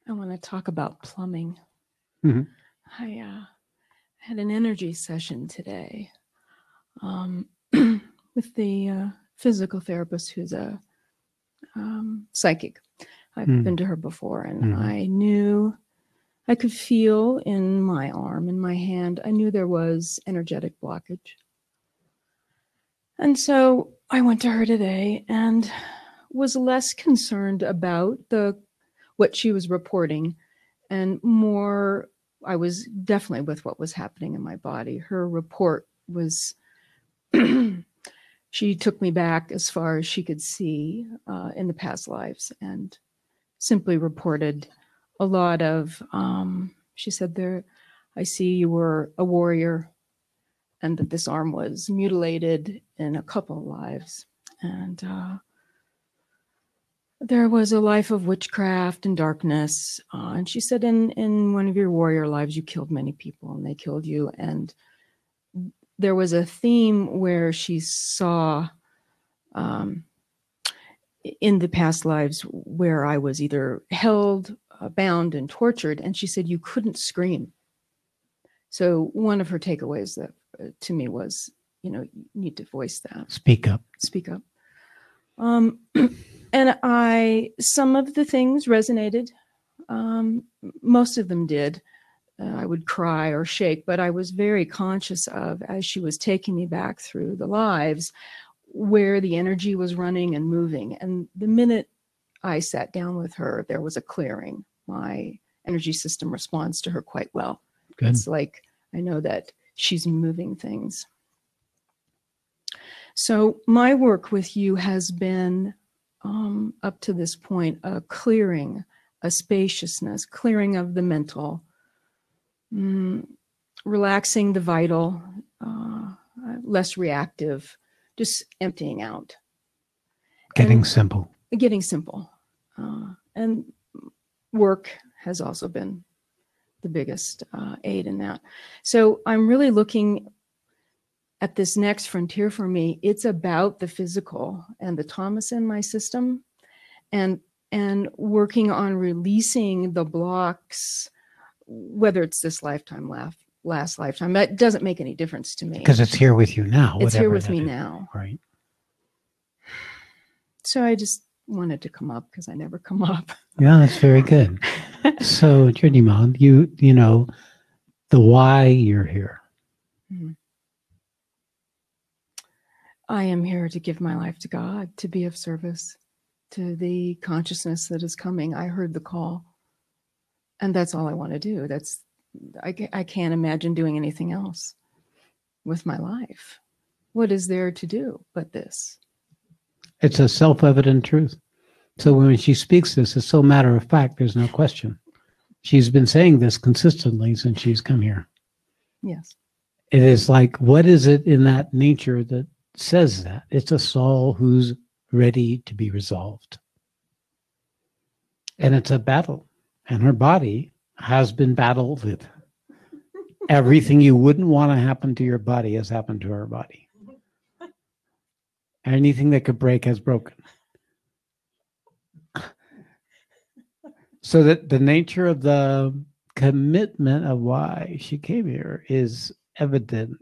I want to talk about plumbing. Mm-hmm. I had an energy session today with the physical therapist, who's a psychic. I've been to her before, and I I could feel in my arm, in my hand, I knew there was energetic blockage. And so I went to her today and was less concerned about what she was reporting, and more, I was definitely with what was happening in my body. Her report was, she took me back as far as she could see in the past lives, and simply reported a lot of, she said, I see you were a warrior, and that this arm was mutilated in a couple of lives. And there was a life of witchcraft and darkness. And she said, in one of your warrior lives, you killed many people, and they killed you. And there was a theme where she saw in the past lives where I was either held, bound, and tortured. And she said, you couldn't scream. So one of her takeaways that to me was, you need to voice that. Speak up. Speak up. And some of the things resonated. Most of them did. I would cry or shake, but I was very conscious of, as she was taking me back through the lives, where the energy was running and moving. And the minute I sat down with her, there was a clearing. My energy system responds to her quite well. Good. It's like, I know that she's moving things. So my work with you has been, up to this point, a clearing, a spaciousness, clearing of the mental, relaxing the vital, less reactive, just emptying out. Getting simple. Getting simple. And work has also been the biggest aid in that. So I'm really looking at this next frontier for me. It's about the physical and the Thomas in my system, and working on releasing the blocks, whether it's this lifetime, last lifetime. That doesn't make any difference to me. Because it's here with you now. It's here whatever with that me is. now. Right. So I just wanted to come up because I never come up. Yeah, that's very good. So, Jyotima, you know, the why you're here. Mhm. I am here to give my life to God, to be of service to the consciousness that is coming. I heard the call, and that's all I want to do. I can't imagine doing anything else with my life. What is there to do but this? It's a self-evident truth. So when she speaks this, it's so matter of fact, there's no question. She's been saying this consistently since she's come here. Yes. It is like, what is it in that nature that says that? It's a soul who's ready to be resolved. And it's a battle. And her body has been battled with. Everything you wouldn't want to happen to your body has happened to her body. Anything that could break has broken. So that the nature of the commitment of why she came here is evident.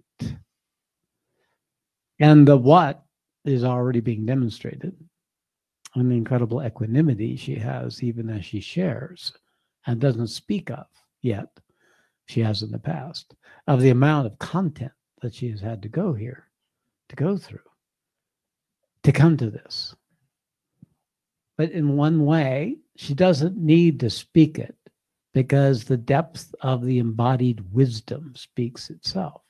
And the what is already being demonstrated. And the incredible equanimity she has, even as she shares and doesn't speak of yet, she has in the past, of the amount of content that she has had to go here, to go through, to come to this. But in one way, she doesn't need to speak it because the depth of the embodied wisdom speaks itself.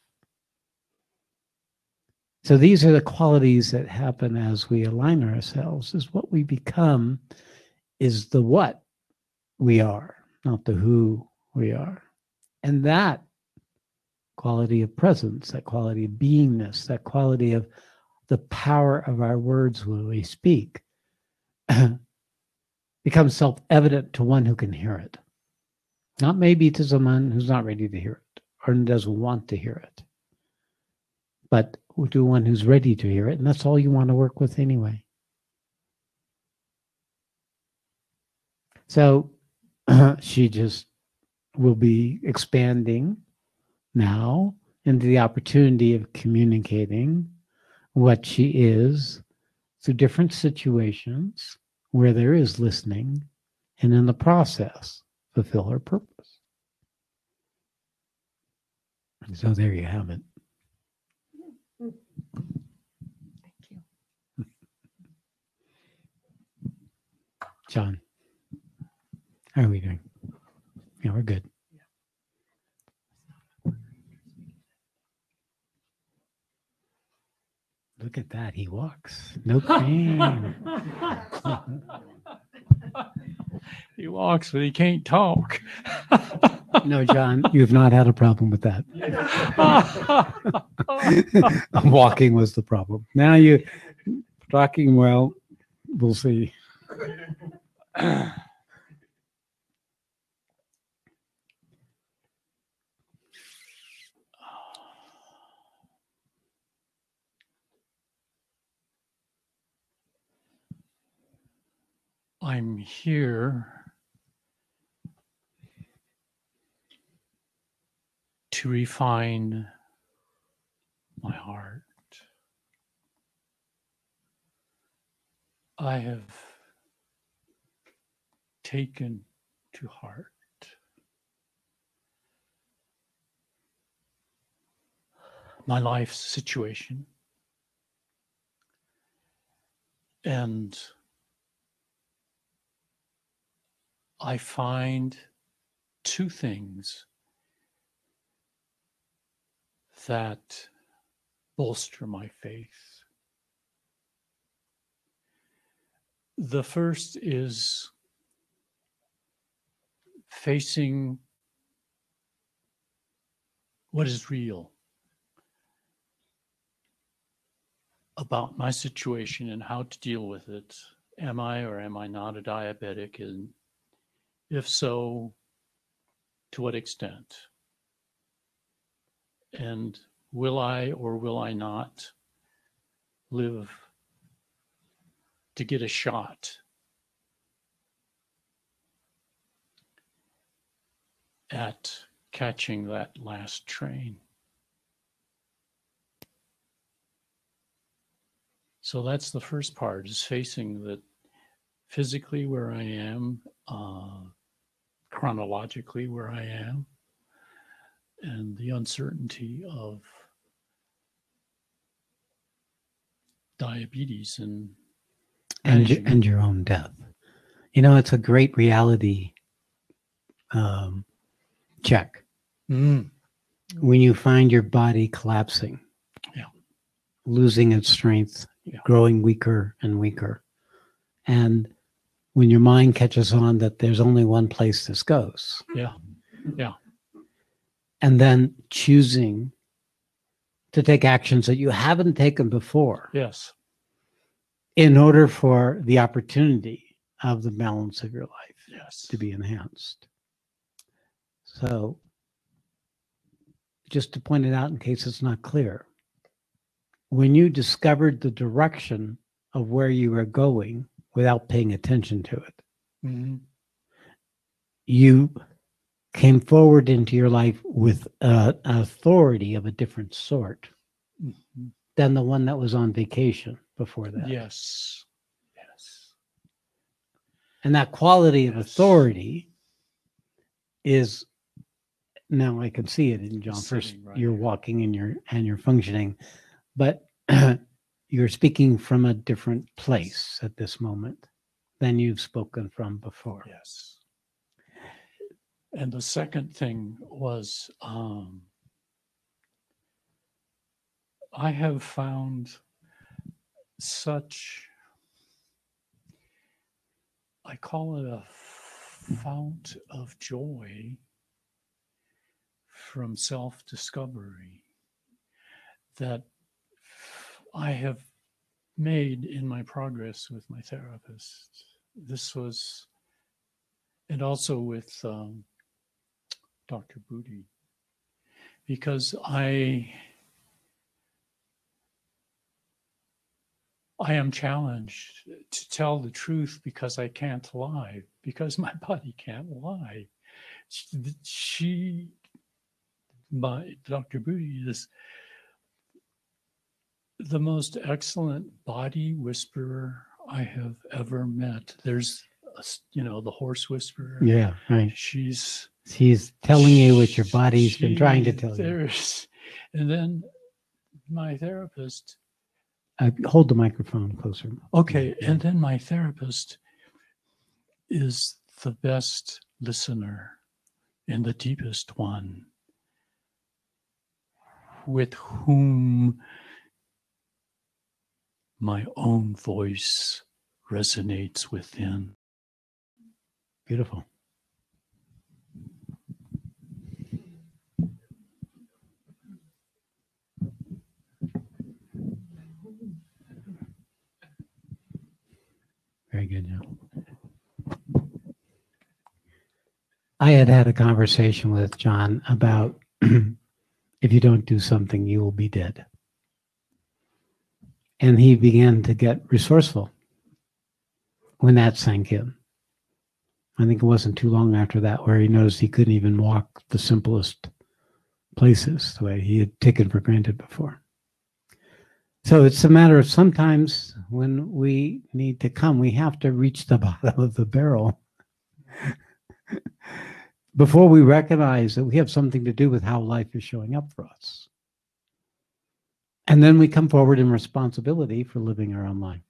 So these are the qualities that happen as we align ourselves, is what we become is the what we are, not the who we are. And that quality of presence, that quality of beingness, that quality of the power of our words when we speak becomes self-evident to one who can hear it. Not maybe to someone who's not ready to hear it or doesn't want to hear it, but to one who's ready to hear it. And that's all you want to work with anyway. So she just will be expanding now into the opportunity of communicating what she is through different situations where there is listening, and in the process fulfill her purpose. So there you have it. Thank you. John, how are we doing? Yeah, we're good. Look at that. He walks. No cream. He walks, but he can't talk. No, John, you've not had a problem with that. Walking was the problem. Now you talking, well, we'll see. I'm here to refine my heart. I have taken to heart my life's situation, and I find two things that bolster my faith. The first is facing what is real about my situation and how to deal with it. Am I or am I not a diabetic? And if so, to what extent? And will I or will I not live to get a shot at catching that last train? So that's the first part, is facing that physically where I am, chronologically where I am, and the uncertainty of diabetes and And your own death. You know, it's a great reality check. Mm. When you find your body collapsing, Yeah. losing its strength, Yeah. growing weaker and weaker. And when your mind catches on that there's only one place this goes. Yeah. Yeah. And then choosing to take actions that you haven't taken before Yes. in order for the opportunity of the balance of your life Yes. to be enhanced. So just to point it out in case it's not clear, when you discovered the direction of where you were going without paying attention to it, Mm-hmm. you came forward into your life with an authority of a different sort Mm-hmm. than the one that was on vacation before that. Yes. Yes. And that quality of Yes. authority is, now I can see it in John. It's First, sitting right you're here. walking and you're functioning, but you're speaking from a different place at this moment than you've spoken from before. Yes. And the second thing was, I have found such, I call it a fount of joy from self-discovery that I have made in my progress with my therapist. This was, and also with Dr. Booty, because I am challenged to tell the truth because I can't lie, because my body can't lie. My Dr. Booty is the most excellent body whisperer I have ever met. There's, the horse whisperer. Yeah, right. She's She's telling you what your body's been trying to tell you. And then my therapist. Hold the microphone closer. Okay, and then my therapist is the best listener and the deepest one, with whom my own voice resonates within. Beautiful. Very good, John. I had a conversation with John about if you don't do something, you will be dead. And he began to get resourceful when that sank in. I think it wasn't too long after that where he noticed he couldn't even walk the simplest places the way he had taken for granted before. So it's a matter of sometimes when we need to come, we have to reach the bottom of the barrel before we recognize that we have something to do with how life is showing up for us. And then we come forward in responsibility for living our own life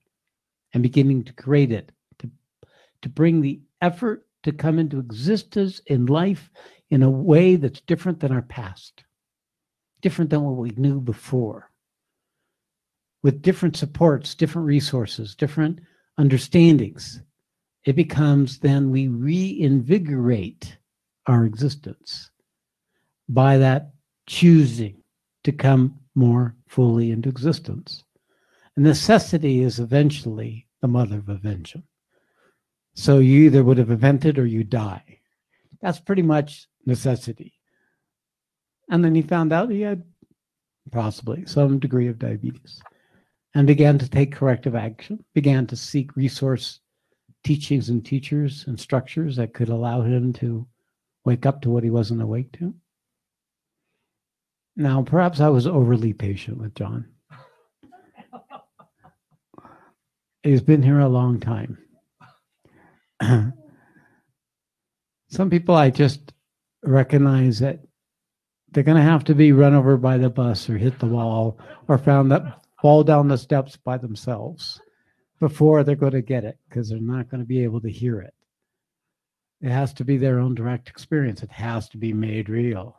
and beginning to create it, to bring the effort to come into existence in life in a way that's different than our past, different than what we knew before, with different supports, different resources, different understandings. It becomes then we reinvigorate our existence by that choosing to come more fully into existence. And necessity is eventually the mother of invention. So you either would have invented or you die. That's pretty much necessity. And then he found out he had possibly some degree of diabetes and began to take corrective action, began to seek resource teachings and teachers and structures that could allow him to wake up to what he wasn't awake to. Now, perhaps I was overly patient with John. He's been here a long time. Some people I just recognize that they're going to have to be run over by the bus or hit the wall or fall down the steps by themselves before they're going to get it, because they're not going to be able to hear it. It has to be their own direct experience. It has to be made real.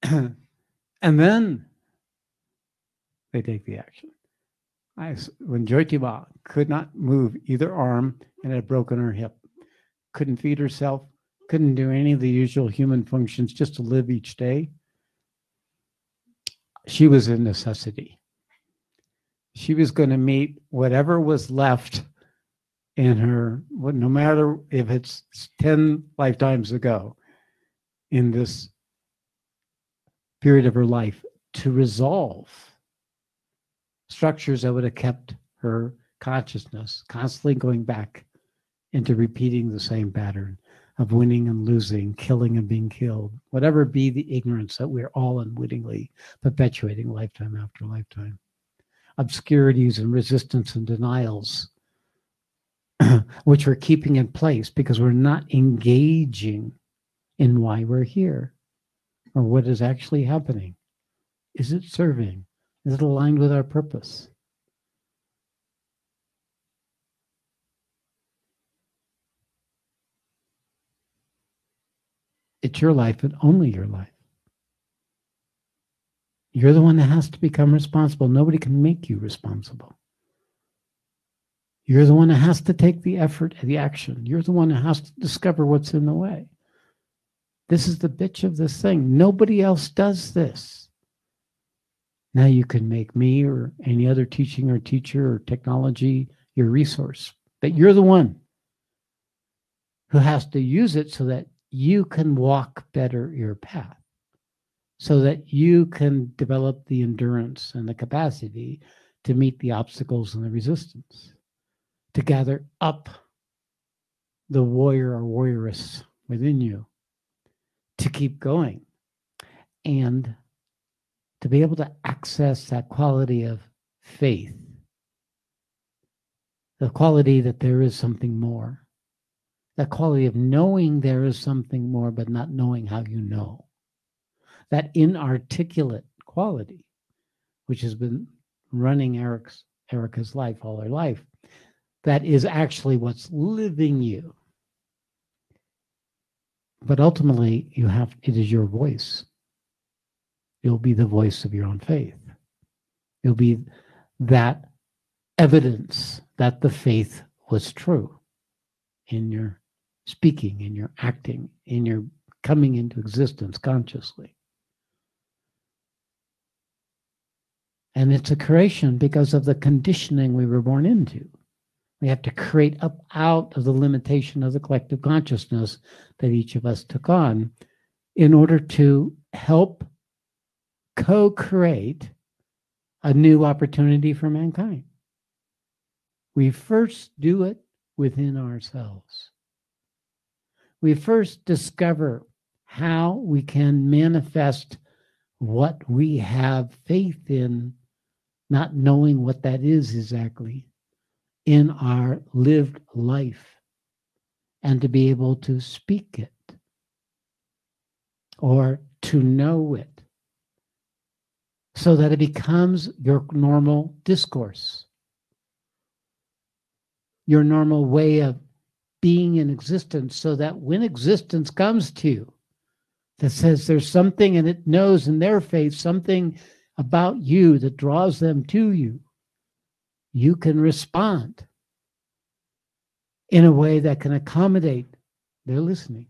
And then they take the action. When Jyotiba could not move either arm and had broken her hip, couldn't feed herself, couldn't do any of the usual human functions just to live each day, she was in necessity. She was going to meet whatever was left in her, no matter if it's 10 lifetimes ago, in this period of her life, to resolve structures that would have kept her consciousness constantly going back into repeating the same pattern of winning and losing, killing and being killed, whatever be the ignorance that we're all unwittingly perpetuating lifetime after lifetime. Obscurities and resistance and denials, which we're keeping in place because we're not engaging in why we're here or what is actually happening. Is it serving? Is it aligned with our purpose? It's your life and only your life. You're the one that has to become responsible. Nobody can make you responsible. You're the one that has to take the effort and the action. You're the one that has to discover what's in the way. This is the bitch of this thing. Nobody else does this. Now you can make me or any other teaching or teacher or technology your resource. But you're the one who has to use it so that you can walk better your path, so that you can develop the endurance and the capacity to meet the obstacles and the resistance, to gather up the warrior or warrioress within you, to keep going, and to be able to access that quality of faith, the quality that there is something more, that quality of knowing there is something more, but not knowing how you know. That inarticulate quality, which has been running Erica's life all her life, that is actually what's living you. But ultimately, it is your voice. You'll be the voice of your own faith. You'll be that evidence that the faith was true in your speaking, in your acting, in your coming into existence consciously. And it's a creation because of the conditioning we were born into. We have to create up out of the limitation of the collective consciousness that each of us took on in order to help co-create a new opportunity for mankind. We first do it within ourselves. We first discover how we can manifest what we have faith in, not knowing what that is exactly, in our lived life, and to be able to speak it or to know it so that it becomes your normal discourse, your normal way of being in existence, so that when existence comes to you that says there's something and it knows in their faith something about you that draws them to you, you can respond in a way that can accommodate their listening.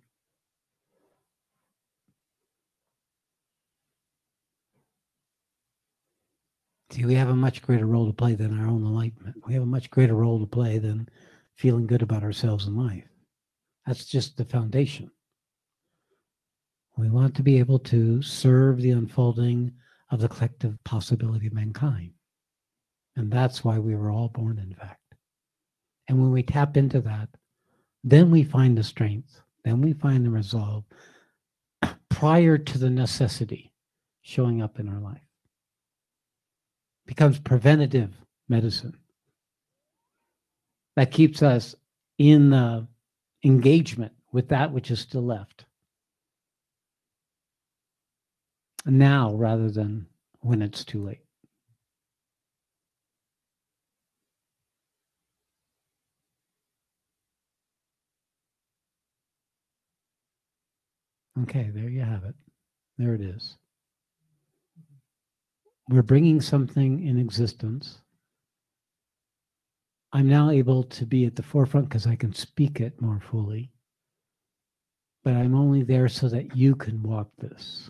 See, we have a much greater role to play than our own enlightenment. We have a much greater role to play than feeling good about ourselves in life. That's just the foundation. We want to be able to serve the unfolding of the collective possibility of mankind. And that's why we were all born, in fact. And when we tap into that, then we find the strength, then we find the resolve prior to the necessity showing up in our life. It becomes preventative medicine that keeps us in engagement with that which is still left now rather than when it's too late. Okay, there you have it. There it is. We're bringing something in existence. I'm now able to be at the forefront because I can speak it more fully. But I'm only there so that you can walk this.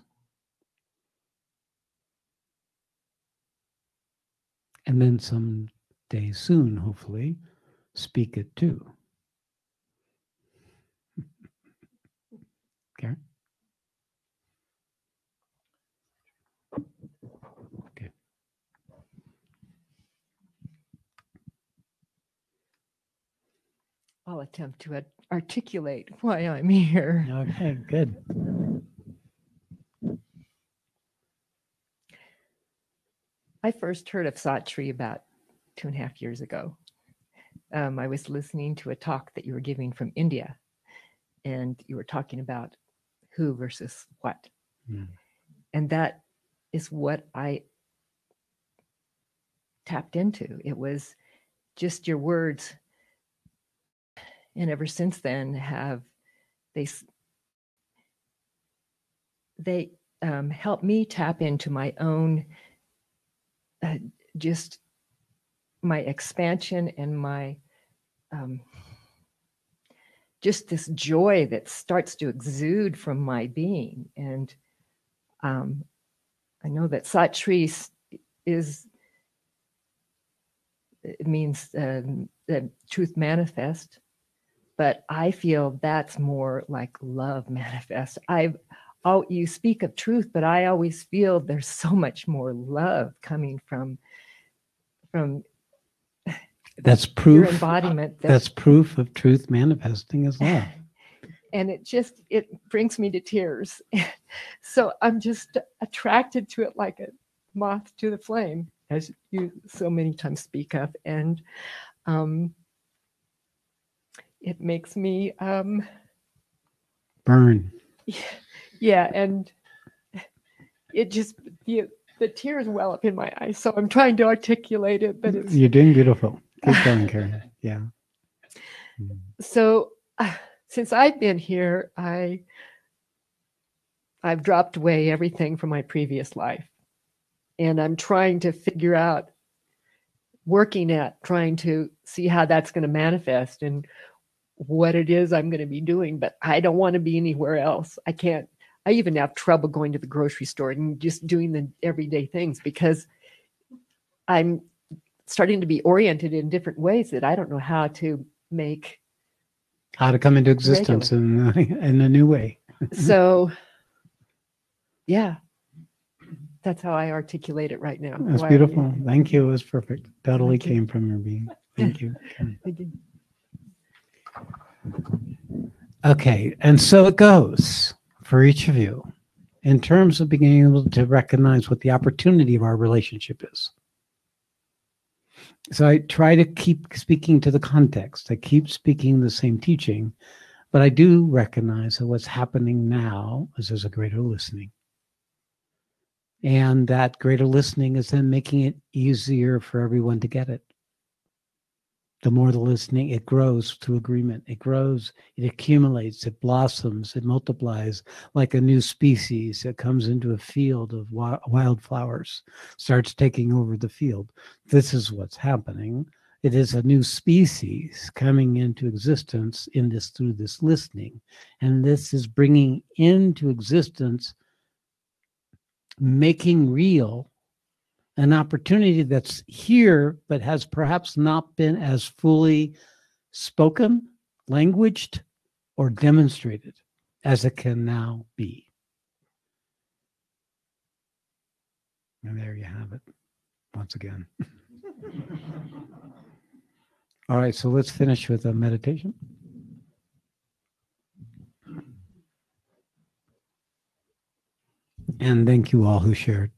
And then someday soon, hopefully, speak it too. Karen? Okay. I'll attempt to articulate why I'm here. Okay, good. I first heard of Satsang about 2.5 years ago. I was listening to a talk that you were giving from India, and you were talking about who versus what. Mm. And that is what I tapped into. It was just your words. And ever since then they helped me tap into my own just my expansion and my just this joy that starts to exude from my being. And I know that Satsang it means that truth manifest, but I feel that's more like love manifest. You speak of truth, but I always feel there's so much more love coming from that's proof. Your embodiment. That's proof of truth manifesting as love. And it brings me to tears. So I'm just attracted to it like a moth to the flame, as you so many times speak of. And it makes me Burn. yeah, and it just the tears well up in my eyes. So I'm trying to articulate it, but it's You're doing beautiful. Keep going, Karen. Yeah. so since I've been here, I've dropped away everything from my previous life. And I'm trying to figure out, working at trying to see how that's going to manifest and what it is I'm going to be doing. But I don't want to be anywhere else. I can't. I even have trouble going to the grocery store and just doing the everyday things because I'm starting to be oriented in different ways that I don't know how to make. How to come into existence in a new way. So, yeah, that's how I articulate it right now. That's Why- beautiful. Thank you. It was perfect. Totally Thank you. came from your being. Thank you, Karen. Thank you. Okay, and so it goes for each of you in terms of being able to recognize what the opportunity of our relationship is. So I try to keep speaking to the context. I keep speaking the same teaching, but I do recognize that what's happening now is there's a greater listening. And that greater listening is then making it easier for everyone to get it. The more the listening, it grows through agreement. It grows, it accumulates, it blossoms, it multiplies like a new species that comes into a field of wildflowers, starts taking over the field. This is what's happening. It is a new species coming into existence through this listening. And this is bringing into existence, making real an opportunity that's here, but has perhaps not been as fully spoken, languaged, or demonstrated as it can now be. And there you have it, once again. All right, so let's finish with a meditation. And thank you all who shared.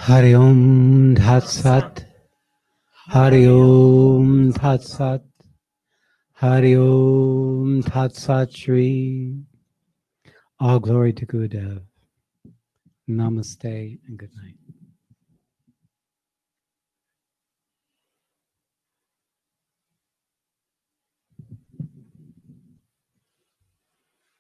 Hari Om Tat Sat. Hari Om Tat Sat. Hari Om Tat Sat Shri. All glory to Gurudev. Namaste and good night.